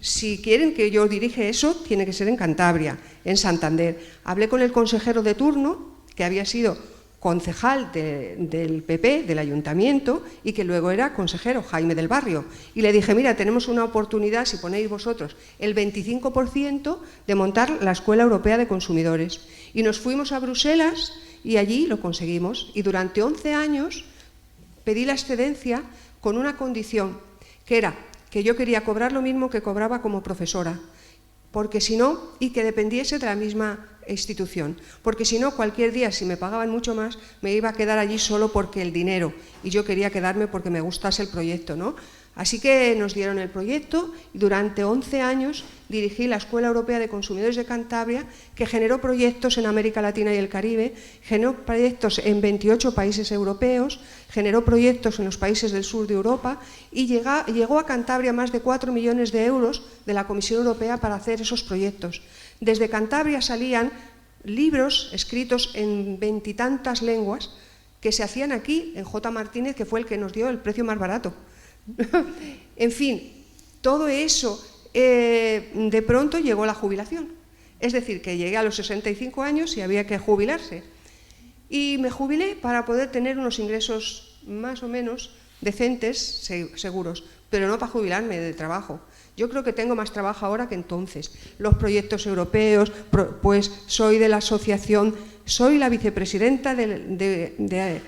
quieren que yo dirige eso, tiene que ser en Cantabria, en Santander. Hablé con el consejero de turno, que había sido concejal del PP, del ayuntamiento, y que luego era consejero, Jaime del Barrio. Y le dije, mira, tenemos una oportunidad, si ponéis vosotros el 25%, de montar la Escuela Europea de Consumidores. Y nos fuimos a Bruselas y allí lo conseguimos. Y durante 11 años pedí la excedencia con una condición, que era que yo quería cobrar lo mismo que cobraba como profesora, porque si no, y que dependiese de la misma institución, porque si no, cualquier día, si me pagaban mucho más, me iba a quedar allí solo porque el dinero, y yo quería quedarme porque me gustase el proyecto, ¿no? Así que nos dieron el proyecto y durante 11 años dirigí la Escuela Europea de Consumidores de Cantabria, que generó proyectos en América Latina y el Caribe, generó proyectos en 28 países europeos, generó proyectos en los países del sur de Europa y llegó a Cantabria más de 4 millones de euros de la Comisión Europea para hacer esos proyectos. Desde Cantabria salían libros escritos en 20 y tantas lenguas que se hacían aquí, en J. Martínez, que fue el que nos dio el precio más barato. En fin, todo eso, de pronto llegó la jubilación. Es decir, que llegué a los 65 años y había que jubilarse. Y me jubilé para poder tener unos ingresos más o menos decentes, seguros, pero no para jubilarme de trabajo. Yo creo que tengo más trabajo ahora que entonces. Los proyectos europeos, pues soy de la asociación, soy la vicepresidenta de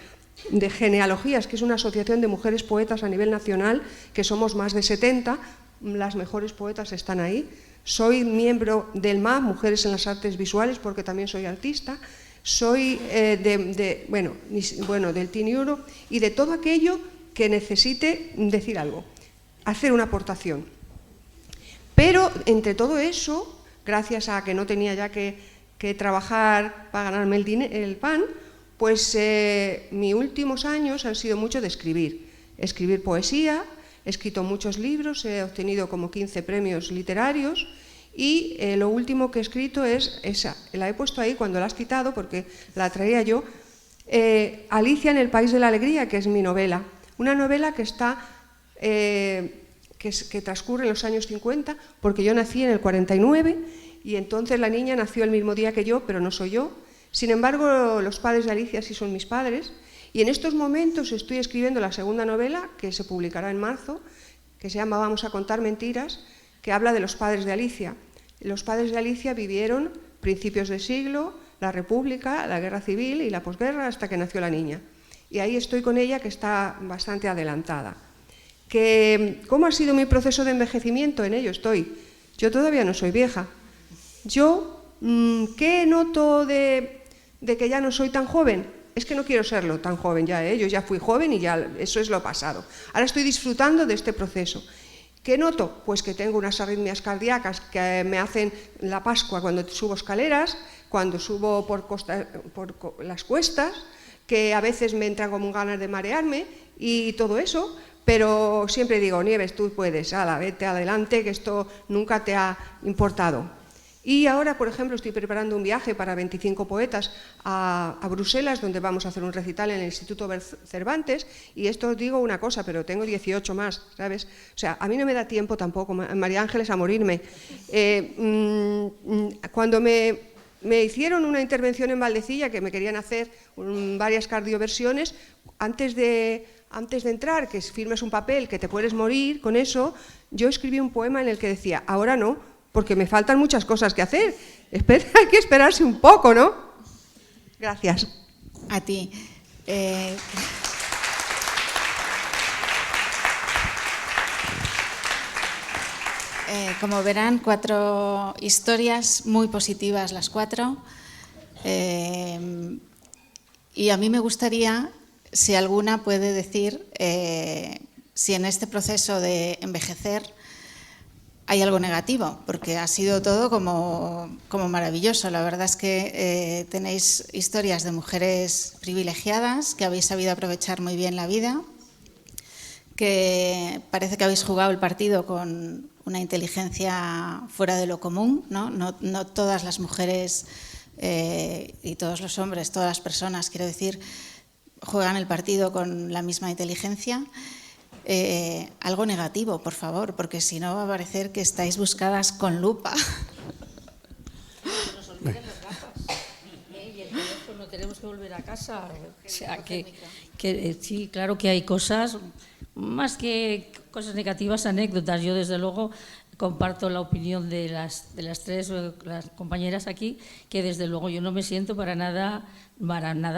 Genealogías, que es una asociación de mujeres poetas a nivel nacional, que somos más de 70, las mejores poetas están ahí. Soy miembro del MAP, Mujeres en las Artes Visuales, porque también soy artista. Soy del Team Europe y de todo aquello que necesite decir algo, hacer una aportación. Pero entre todo eso, gracias a que no tenía ya que trabajar para ganarme el pan, pues mis últimos años han sido mucho de escribir poesía, he escrito muchos libros, he obtenido como 15 premios literarios y lo último que he escrito es esa, la he puesto ahí cuando la has citado porque la traía yo, Alicia en el País de la Alegría, que es mi novela, una novela que está, que transcurre en los años 50, porque yo nací en el 49 y entonces la niña nació el mismo día que yo, pero no soy yo. Sin embargo, los padres de Alicia sí son mis padres y en estos momentos estoy escribiendo la segunda novela que se publicará en marzo, que se llama Vamos a contar mentiras, que habla de los padres de Alicia. Los padres de Alicia vivieron principios de siglo, la República, la Guerra Civil y la posguerra hasta que nació la niña. Y ahí estoy con ella, que está bastante adelantada. ¿Cómo ha sido mi proceso de envejecimiento? En ello estoy. Yo todavía no soy vieja. Yo, ¿qué noto de que ya no soy tan joven? Es que no quiero serlo tan joven ya, ¿eh? Yo ya fui joven y ya eso es lo pasado. Ahora estoy disfrutando de este proceso. ¿Qué noto? Pues que tengo unas arritmias cardíacas que me hacen la Pascua cuando subo escaleras, cuando subo por las cuestas, que a veces me entran como ganas de marearme y todo eso, pero siempre digo, Nieves, tú puedes, vete adelante, que esto nunca te ha importado. Y ahora, por ejemplo, estoy preparando un viaje para 25 poetas a Bruselas, donde vamos a hacer un recital en el Instituto Cervantes, y esto os digo una cosa, pero tengo 18 más, ¿sabes? O sea, a mí no me da tiempo tampoco, María Ángeles, a morirme. Cuando me hicieron una intervención en Valdecilla, que me querían hacer varias cardioversiones, antes de entrar, que firmes un papel, que te puedes morir con eso, yo escribí un poema en el que decía, ahora no, porque me faltan muchas cosas que hacer. Hay que esperarse un poco, ¿no? Gracias. A ti. Como verán, 4 historias muy positivas las 4. Y a mí me gustaría, si alguna puede decir, si en este proceso de envejecer hay algo negativo, porque ha sido todo como maravilloso. La verdad es que tenéis historias de mujeres privilegiadas que habéis sabido aprovechar muy bien la vida, que parece que habéis jugado el partido con una inteligencia fuera de lo común, ¿no? No todas las mujeres y todos los hombres, todas las personas, quiero decir, juegan el partido con la misma inteligencia. Algo negativo, por favor, porque si no va a parecer que estáis buscadas con lupa. Se nos olvidan las gafas, y el teléfono, tenemos que volver a casa. O sea, que sí, claro que hay cosas, más que cosas negativas, anécdotas. Yo, desde luego, comparto la opinión de las 3 las compañeras aquí, que desde luego yo no me siento para nada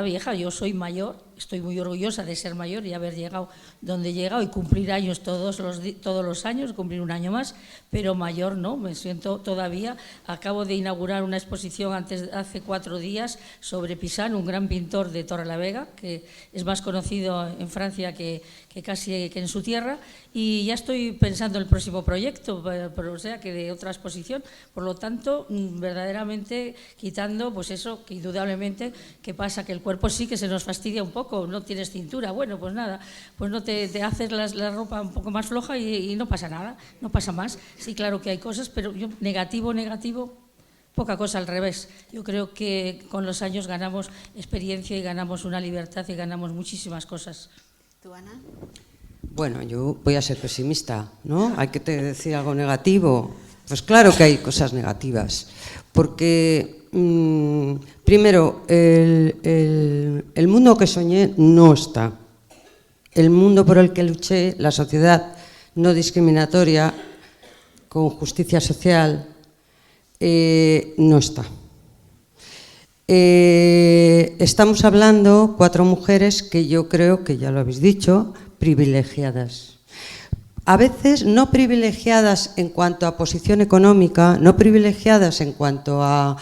vieja. Yo soy mayor, estoy muy orgullosa de ser mayor y haber llegado donde he llegado y cumplir años todos los años, cumplir un año más, pero mayor no, me siento todavía. Acabo de inaugurar una exposición hace 4 días sobre Pizan, un gran pintor de Torrelavega, que es más conocido en Francia que casi que en su tierra, y ya estoy pensando en el próximo proyecto, o sea, que de otra exposición. Por lo tanto, verdaderamente quitando, pues eso, que indudablemente, ¿qué pasa? Que el cuerpo sí que se nos fastidia un poco, no tienes cintura, bueno, pues nada, pues no te haces la ropa un poco más floja y no pasa nada, no pasa más. Sí, claro que hay cosas, pero yo, negativo, poca cosa, al revés. Yo creo que con los años ganamos experiencia y ganamos una libertad y ganamos muchísimas cosas. ¿Tú, Ana? Bueno, yo voy a ser pesimista, ¿no? Hay que decir algo negativo. Pues claro que hay cosas negativas, porque primero, el mundo que soñé no está. El mundo por el que luché, la sociedad no discriminatoria, con justicia social, no está. Estamos hablando 4 mujeres que yo creo que ya lo habéis dicho, privilegiadas. A veces no privilegiadas en cuanto a posición económica, no privilegiadas en cuanto a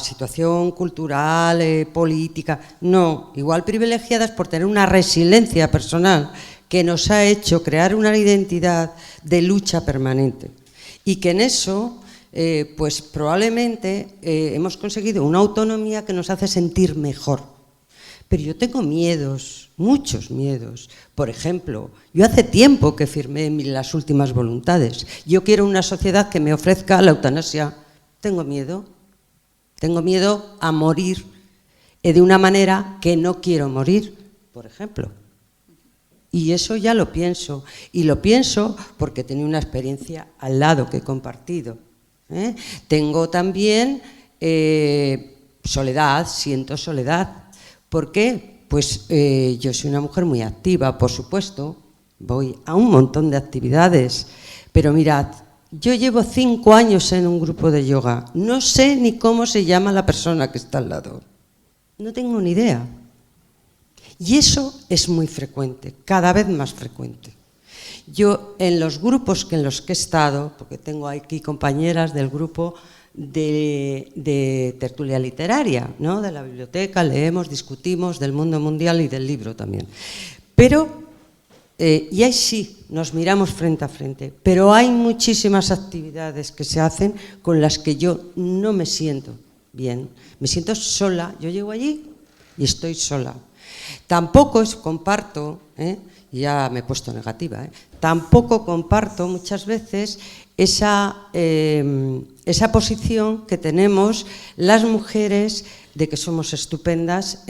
situación cultural, política, no, igual privilegiadas por tener una resiliencia personal que nos ha hecho crear una identidad de lucha permanente, y que en eso pues probablemente hemos conseguido una autonomía que nos hace sentir mejor. Pero yo tengo miedos, muchos miedos. Por ejemplo, yo hace tiempo que firmé las últimas voluntades. Yo quiero una sociedad que me ofrezca la eutanasia. Tengo miedo a morir de una manera que no quiero morir, por ejemplo. Y eso ya lo pienso. Y lo pienso porque he tenido una experiencia al lado que he compartido. Tengo también soledad, siento soledad. ¿Por qué? Pues yo soy una mujer muy activa, por supuesto, voy a un montón de actividades, pero mirad, yo llevo 5 años en un grupo de yoga, no sé ni cómo se llama la persona que está al lado, no tengo ni idea. Y eso es muy frecuente, cada vez más frecuente. Yo en los grupos en los que he estado, porque tengo aquí compañeras del grupo de tertulia literaria, ¿no? De la biblioteca, leemos, discutimos del mundo mundial y del libro también. Pero, y ahí sí, nos miramos frente a frente, pero hay muchísimas actividades que se hacen con las que yo no me siento bien, me siento sola, yo llego allí y estoy sola. Tampoco comparto, ya me he puesto negativa, tampoco comparto muchas veces esa posición que tenemos las mujeres de que somos estupendas,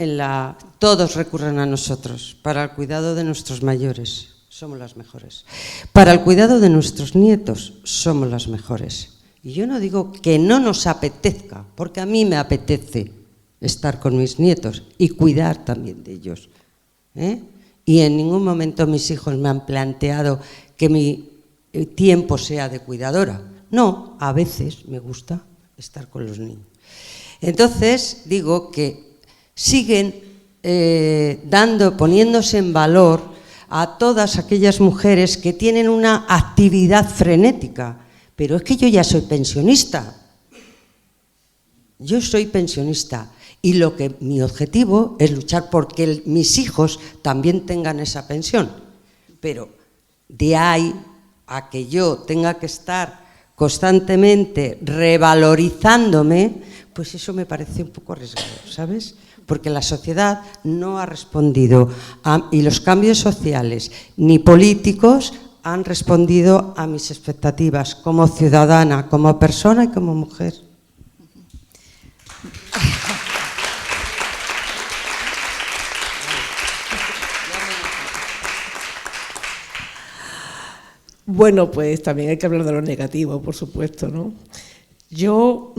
todos recurren a nosotros para el cuidado de nuestros mayores, somos las mejores. Para el cuidado de nuestros nietos somos las mejores. Y yo no digo que no nos apetezca, porque a mí me apetece estar con mis nietos y cuidar también de ellos. Y en ningún momento mis hijos me han planteado que mi tiempo sea de cuidadora. No, a veces me gusta estar con los niños. Entonces, digo que siguen poniéndose en valor a todas aquellas mujeres que tienen una actividad frenética. Pero es que yo ya soy pensionista. Yo soy pensionista y mi objetivo es luchar porque mis hijos también tengan esa pensión. Pero de ahí a que yo tenga que estar constantemente revalorizándome, pues eso me parece un poco arriesgado, ¿sabes? Porque la sociedad no ha respondido y los cambios sociales ni políticos han respondido a mis expectativas como ciudadana, como persona y como mujer. Bueno, pues también hay que hablar de lo negativo, por supuesto, ¿no? Yo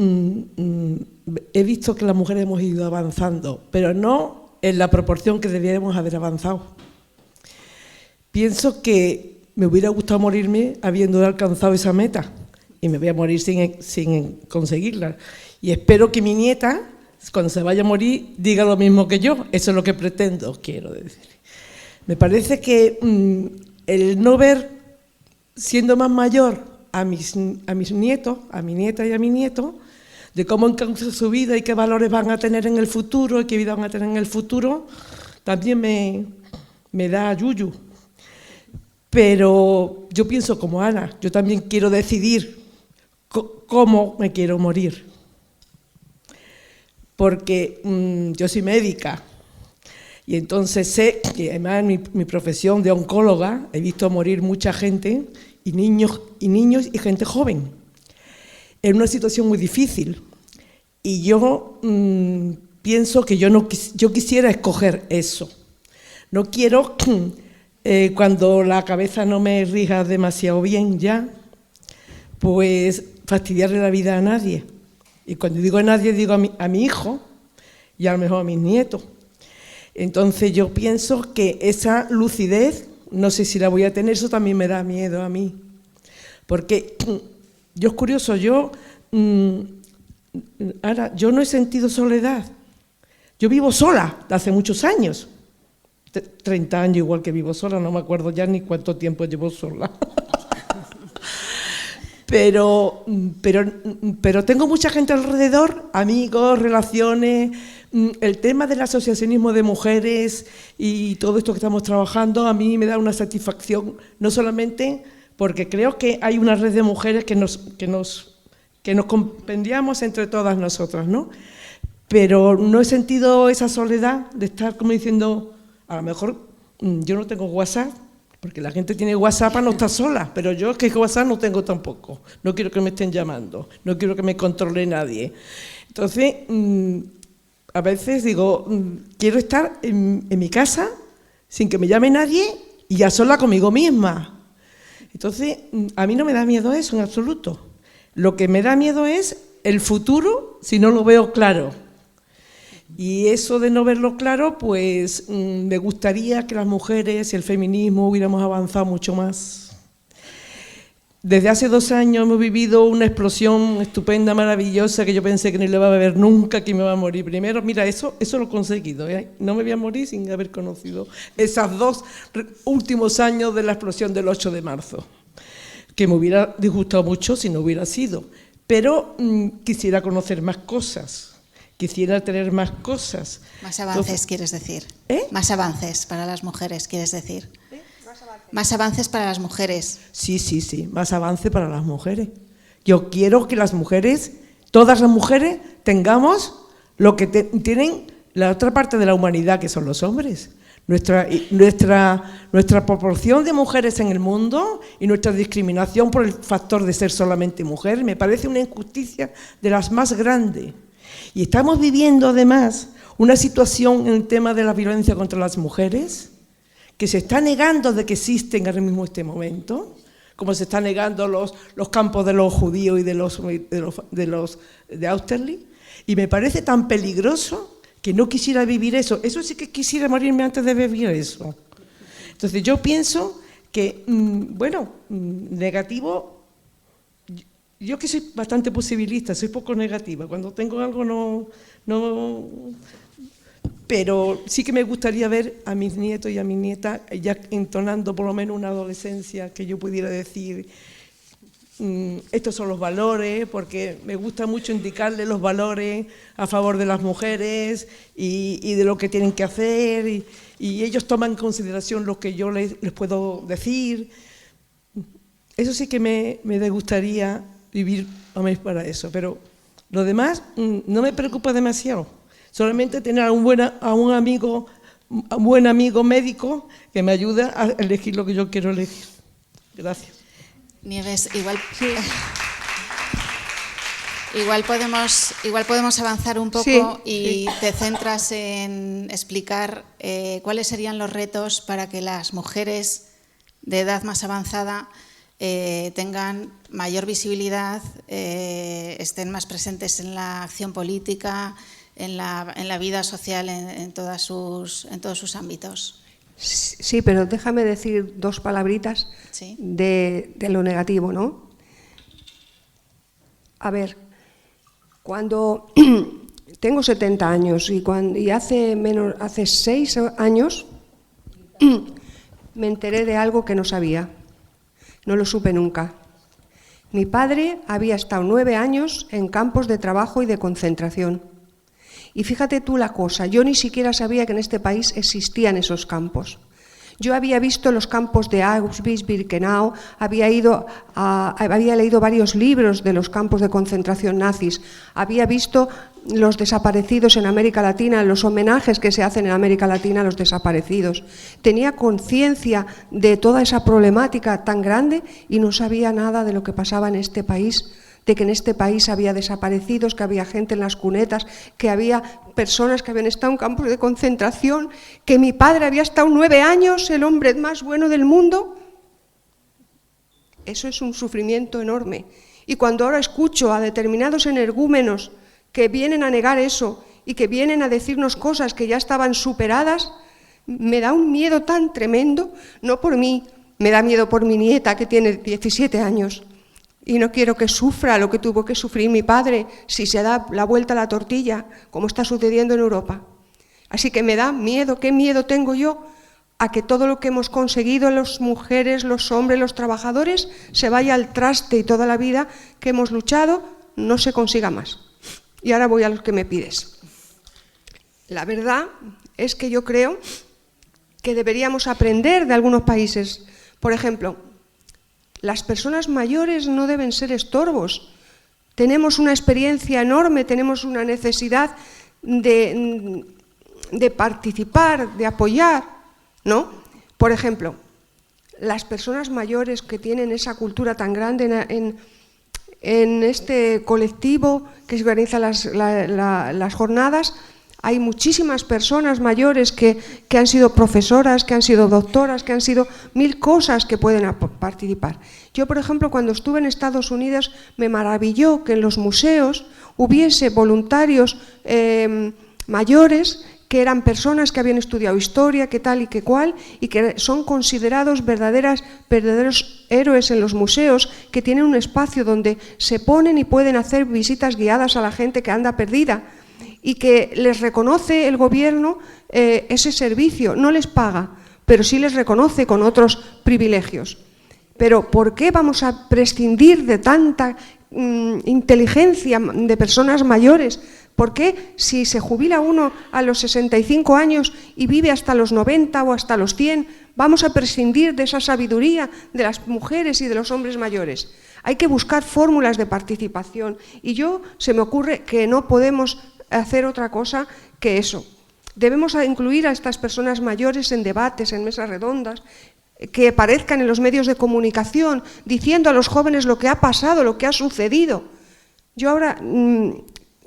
he visto que las mujeres hemos ido avanzando, pero no en la proporción que debiéramos haber avanzado. Pienso que me hubiera gustado morirme habiendo alcanzado esa meta y me voy a morir sin conseguirla. Y espero que mi nieta, cuando se vaya a morir, diga lo mismo que yo. Eso es lo que pretendo, quiero decir. Me parece que el no ver, siendo más mayor, a mis nietos, a mi nieta y a mi nieto, de cómo encauzan su vida y qué valores van a tener en el futuro y qué vida van a tener en el futuro, también me da yuyu. Pero yo pienso como Ana, yo también quiero decidir cómo me quiero morir. Porque yo soy médica y entonces sé que además en mi profesión de oncóloga he visto morir mucha gente y niños y gente joven en una situación muy difícil. Y yo pienso que yo quisiera escoger eso. No quiero, cuando la cabeza no me rija demasiado bien ya, pues fastidiarle la vida a nadie. Y cuando digo a nadie, digo a mi hijo y a lo mejor a mis nietos. Entonces yo pienso que esa lucidez, no sé si la voy a tener, eso también me da miedo a mí. Porque yo es curioso, ahora, yo no he sentido soledad. Yo vivo sola de hace muchos años. 30 años igual que vivo sola, no me acuerdo ya ni cuánto tiempo llevo sola. Pero tengo mucha gente alrededor, amigos, relaciones. El tema del asociacionismo de mujeres y todo esto que estamos trabajando a mí me da una satisfacción, no solamente porque creo que hay una red de mujeres que nos compendiamos entre todas nosotras, ¿no? Pero no he sentido esa soledad de estar como diciendo, a lo mejor yo no tengo WhatsApp, porque la gente tiene WhatsApp para no estar sola, pero yo es que WhatsApp no tengo tampoco, no quiero que me estén llamando, no quiero que me controle nadie. Entonces, a veces digo, quiero estar en mi casa sin que me llame nadie y a sola conmigo misma. Entonces, a mí no me da miedo eso en absoluto. Lo que me da miedo es el futuro si no lo veo claro. Y eso de no verlo claro, pues me gustaría que las mujeres y el feminismo hubiéramos avanzado mucho más. Desde hace 2 años hemos vivido una explosión estupenda, maravillosa, que yo pensé que no le iba a ver nunca, que me iba a morir primero. Mira, eso lo he conseguido, ¿eh? No me voy a morir sin haber conocido esos 2 últimos años de la explosión del 8 de marzo, que me hubiera disgustado mucho si no hubiera sido. Pero quisiera conocer más cosas. Quisiera tener más cosas. Más avances, entonces, ¿quieres decir? Más avances para las mujeres, ¿quieres decir? Más avances para las mujeres. Sí, más avance para las mujeres. Yo quiero que las mujeres, todas las mujeres, tengamos lo que tienen la otra parte de la humanidad, que son los hombres. Nuestra proporción de mujeres en el mundo y nuestra discriminación por el factor de ser solamente mujer me parece una injusticia de las más grandes. Y estamos viviendo además una situación en el tema de la violencia contra las mujeres que se está negando de que existen ahora mismo en este momento, como se están negando los campos de los judíos y de Austerlitz, y me parece tan peligroso que no quisiera vivir eso. Eso sí que quisiera morirme antes de vivir eso. Entonces yo pienso que, bueno, negativo, yo que soy bastante posibilista, soy poco negativa, cuando tengo algo no, pero sí que me gustaría ver a mis nietos y a mis nietas ya entonando por lo menos una adolescencia que yo pudiera decir, estos son los valores, porque me gusta mucho indicarles los valores a favor de las mujeres y de lo que tienen que hacer, y ellos toman en consideración lo que yo les puedo decir. Eso sí que me gustaría vivir para eso, pero lo demás no me preocupa demasiado. Solamente tener a un buen amigo médico que me ayude a elegir lo que yo quiero elegir. Gracias. Nieves, igual podemos avanzar un poco, sí, y sí. te centras en explicar cuáles serían los retos para que las mujeres de edad más avanzada tengan mayor visibilidad, estén más presentes en la acción política, en la vida social, en todos sus ámbitos. Sí, pero déjame decir dos palabritas Sí. de lo negativo, ¿no? A ver, cuando tengo 70 años y hace 6 años me enteré de algo que no sabía, no lo supe nunca. Mi padre había estado 9 años en campos de trabajo y de concentración. Y fíjate tú la cosa, yo ni siquiera sabía que en este país existían esos campos. Yo había visto los campos de Auschwitz-Birkenau, había leído varios libros de los campos de concentración nazis, había visto los desaparecidos en América Latina, los homenajes que se hacen en América Latina a los desaparecidos. Tenía conciencia de toda esa problemática tan grande y no sabía nada de lo que pasaba en este país, de que en este país había desaparecidos, que había gente en las cunetas, que había personas que habían estado en campos de concentración, que mi padre había estado 9 años, el hombre más bueno del mundo. Eso es un sufrimiento enorme. Y cuando ahora escucho a determinados energúmenos que vienen a negar eso y que vienen a decirnos cosas que ya estaban superadas, me da un miedo tan tremendo, no por mí, me da miedo por mi nieta que tiene 17 años. Y no quiero que sufra lo que tuvo que sufrir mi padre si se da la vuelta a la tortilla, como está sucediendo en Europa. Así que me da miedo, ¿qué miedo tengo yo? A que todo lo que hemos conseguido, las mujeres, los hombres, los trabajadores, se vaya al traste y toda la vida que hemos luchado no se consiga más. Y ahora voy a lo que me pides. La verdad es que yo creo que deberíamos aprender de algunos países. Por ejemplo, las personas mayores no deben ser estorbos. Tenemos una experiencia enorme, tenemos una necesidad de participar, de apoyar, ¿no? Por ejemplo, las personas mayores que tienen esa cultura tan grande en este colectivo que se organiza las jornadas, hay muchísimas personas mayores que han sido profesoras, que han sido doctoras, que han sido 1000 cosas que pueden participar. Yo, por ejemplo, cuando estuve en Estados Unidos, me maravilló que en los museos hubiese voluntarios mayores que eran personas que habían estudiado historia, que tal y que cual, y que son considerados verdaderos héroes en los museos, que tienen un espacio donde se ponen y pueden hacer visitas guiadas a la gente que anda perdida, y que les reconoce el gobierno ese servicio, no les paga, pero sí les reconoce con otros privilegios. Pero ¿por qué vamos a prescindir de tanta inteligencia de personas mayores? ¿Por qué si se jubila uno a los 65 años y vive hasta los 90 o hasta los 100, vamos a prescindir de esa sabiduría de las mujeres y de los hombres mayores? Hay que buscar fórmulas de participación y se me ocurre que no podemos hacer otra cosa que eso. Debemos incluir a estas personas mayores en debates, en mesas redondas, que aparezcan en los medios de comunicación, diciendo a los jóvenes lo que ha pasado, lo que ha sucedido. Yo ahora,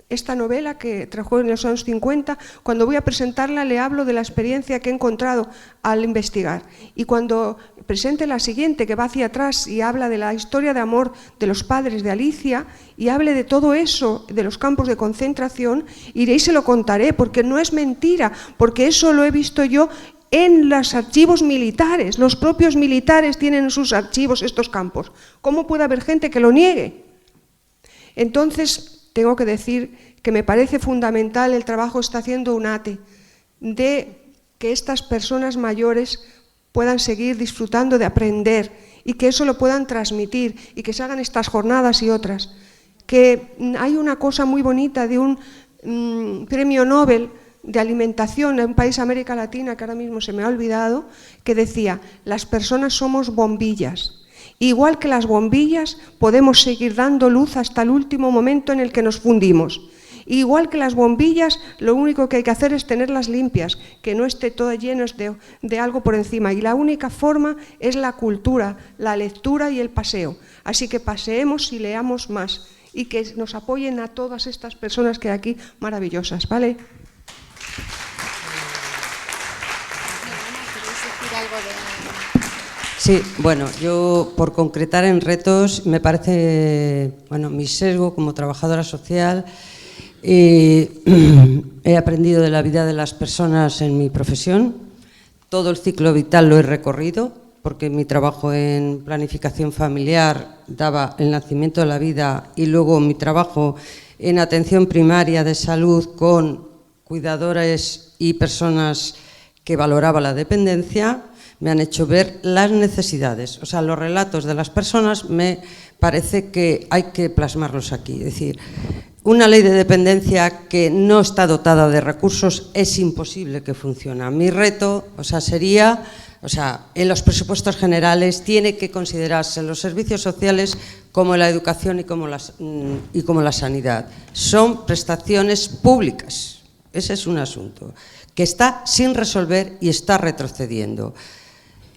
esta novela que trajo en los años 50, cuando voy a presentarla le hablo de la experiencia que he encontrado al investigar. Y cuando presente la siguiente, que va hacia atrás y habla de la historia de amor de los padres de Alicia, y hable de todo eso, de los campos de concentración, iré y se lo contaré, porque no es mentira, porque eso lo he visto yo en los archivos militares. Los propios militares tienen en sus archivos estos campos. ¿Cómo puede haber gente que lo niegue? Entonces, tengo que decir que me parece fundamental el trabajo que está haciendo UNATE, de que estas personas mayores puedan seguir disfrutando de aprender y que eso lo puedan transmitir y que se hagan estas jornadas y otras. Que hay una cosa muy bonita de un premio Nobel de alimentación en un país de América Latina, que ahora mismo se me ha olvidado, que decía: las personas somos bombillas. Igual que las bombillas podemos seguir dando luz hasta el último momento en el que nos fundimos. Igual que las bombillas, lo único que hay que hacer es tenerlas limpias, que no esté todo lleno de algo por encima. Y la única forma es la cultura, la lectura y el paseo. Así que paseemos y leamos más. Y que nos apoyen a todas estas personas que hay aquí, maravillosas, ¿vale? Sí, bueno, yo por concretar en retos, me parece, bueno, mi sesgo como trabajadora social, he aprendido de la vida de las personas en mi profesión, todo el ciclo vital lo he recorrido, porque mi trabajo en planificación familiar daba el nacimiento de la vida y luego mi trabajo en atención primaria de salud con cuidadores y personas que valoraba la dependencia, me han hecho ver las necesidades. O sea, los relatos de las personas me parece que hay que plasmarlos aquí. Es decir, una ley de dependencia que no está dotada de recursos es imposible que funcione. Mi reto, sería, en los presupuestos generales tiene que considerarse los servicios sociales como la educación y como la sanidad. Son prestaciones públicas. Ese es un asunto que está sin resolver y está retrocediendo.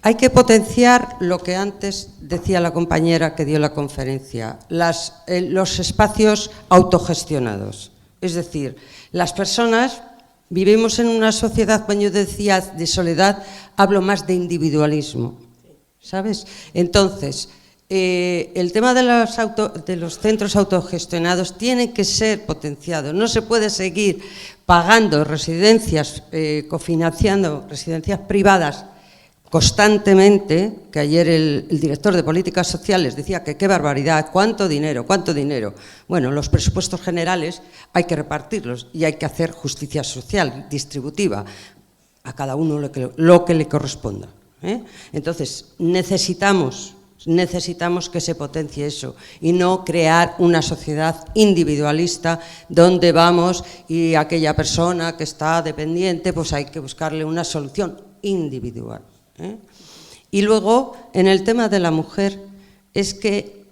Hay que potenciar lo que antes decía la compañera que dio la conferencia, los espacios autogestionados. Es decir, las personas vivimos en una sociedad, cuando yo decía de soledad, hablo más de individualismo, ¿sabes? Entonces, el tema de los centros autogestionados tiene que ser potenciado. No se puede seguir pagando residencias, cofinanciando residencias privadas constantemente, que ayer el director de Políticas Sociales decía que qué barbaridad, cuánto dinero. Bueno, los presupuestos generales hay que repartirlos y hay que hacer justicia social, distributiva, a cada uno lo que le corresponda, ¿eh? Entonces, necesitamos que se potencie eso y no crear una sociedad individualista donde vamos y aquella persona que está dependiente, pues hay que buscarle una solución individual, ¿eh? Y luego, en el tema de la mujer, es que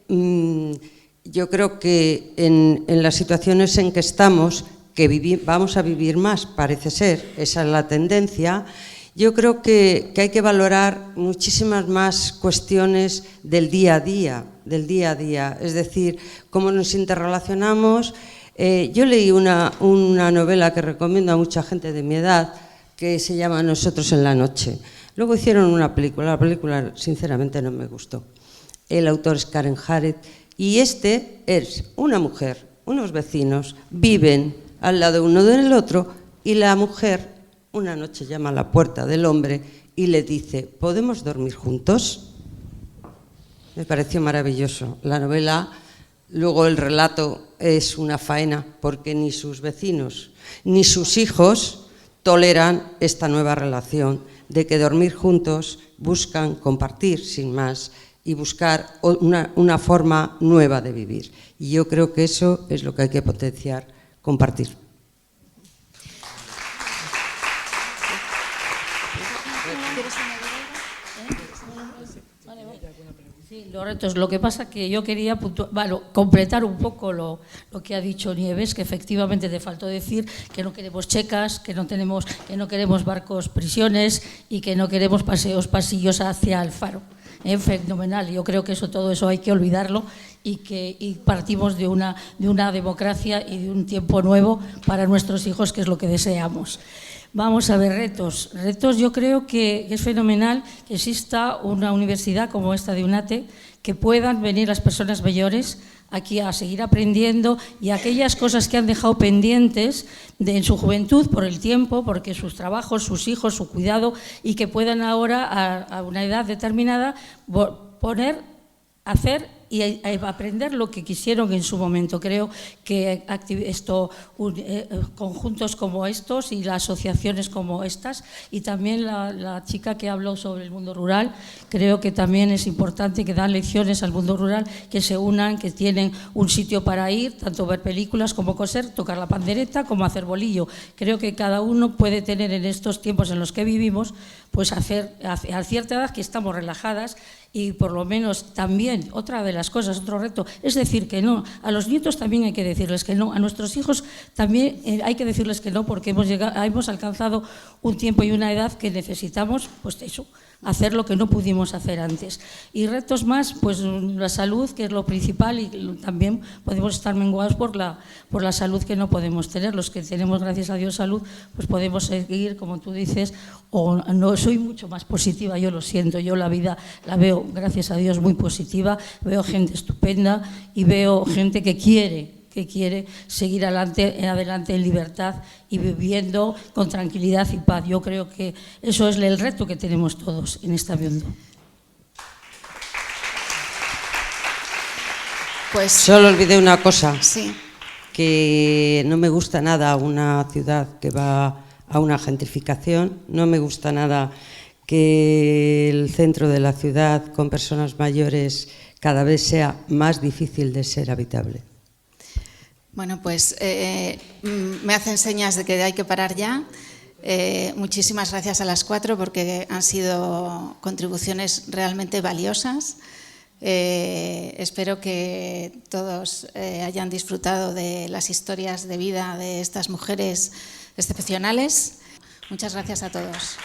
yo creo que en las situaciones en que estamos, vamos a vivir más, parece ser, esa es la tendencia. Yo creo que hay que valorar muchísimas más cuestiones del día a día, es decir, cómo nos interrelacionamos. Yo leí una novela que recomiendo a mucha gente de mi edad, que se llama Nosotros en la noche. Luego hicieron una película, la película sinceramente no me gustó. El autor es Karen Jarrett y es una mujer, unos vecinos, viven al lado uno del otro y la mujer una noche llama a la puerta del hombre y le dice: ¿podemos dormir juntos? Me pareció maravilloso. La novela, luego el relato es una faena porque ni sus vecinos ni sus hijos toleran esta nueva relación de que dormir juntos buscan compartir sin más y buscar una forma nueva de vivir. Y yo creo que eso es lo que hay que potenciar, compartir. Sí, los retos. Lo que pasa que yo quería completar un poco lo que ha dicho Nieves, que efectivamente te faltó decir que no queremos checas, que no queremos barcos prisiones y que no queremos pasillos hacia el faro. Fenomenal. Yo creo que todo eso hay que olvidarlo y partimos de una democracia y de un tiempo nuevo para nuestros hijos, que es lo que deseamos. Vamos a ver, retos. Retos, yo creo que es fenomenal que exista una universidad como esta de UNATE, que puedan venir las personas mayores aquí a seguir aprendiendo y aquellas cosas que han dejado pendientes en su juventud por el tiempo, porque sus trabajos, sus hijos, su cuidado, y que puedan ahora a una edad determinada hacer y aprender lo que quisieron en su momento. Creo que conjuntos como estos y las asociaciones como estas, y también la chica que habló sobre el mundo rural, creo que también es importante, que dan lecciones al mundo rural, que se unan, que tienen un sitio para ir, tanto ver películas como coser, tocar la pandereta, como hacer bolillo. Creo que cada uno puede tener en estos tiempos en los que vivimos, pues hacer a cierta edad que estamos relajadas, y por lo menos también otra de las cosas, otro reto, es decir que no. A los nietos también hay que decirles que no, a nuestros hijos también hay que decirles que no, porque hemos alcanzado un tiempo y una edad que necesitamos, pues eso, hacer lo que no pudimos hacer antes. Y retos más, pues la salud, que es lo principal, y también podemos estar menguados por la salud que no podemos tener. Los que tenemos, gracias a Dios, salud, pues podemos seguir, como tú dices, o no. Soy mucho más positiva, yo lo siento, yo la vida la veo, gracias a Dios, muy positiva, veo gente estupenda y veo gente que quiere seguir adelante en libertad y viviendo con tranquilidad y paz. Yo creo que eso es el reto que tenemos todos en este mundo. Pues solo olvidé una cosa, sí, que no me gusta nada una ciudad que va a una gentrificación, no me gusta nada que el centro de la ciudad con personas mayores cada vez sea más difícil de ser habitable. Bueno, pues me hacen señas de que hay que parar ya. Muchísimas gracias a las 4 porque han sido contribuciones realmente valiosas. Espero que todos hayan disfrutado de las historias de vida de estas mujeres excepcionales. Muchas gracias a todos.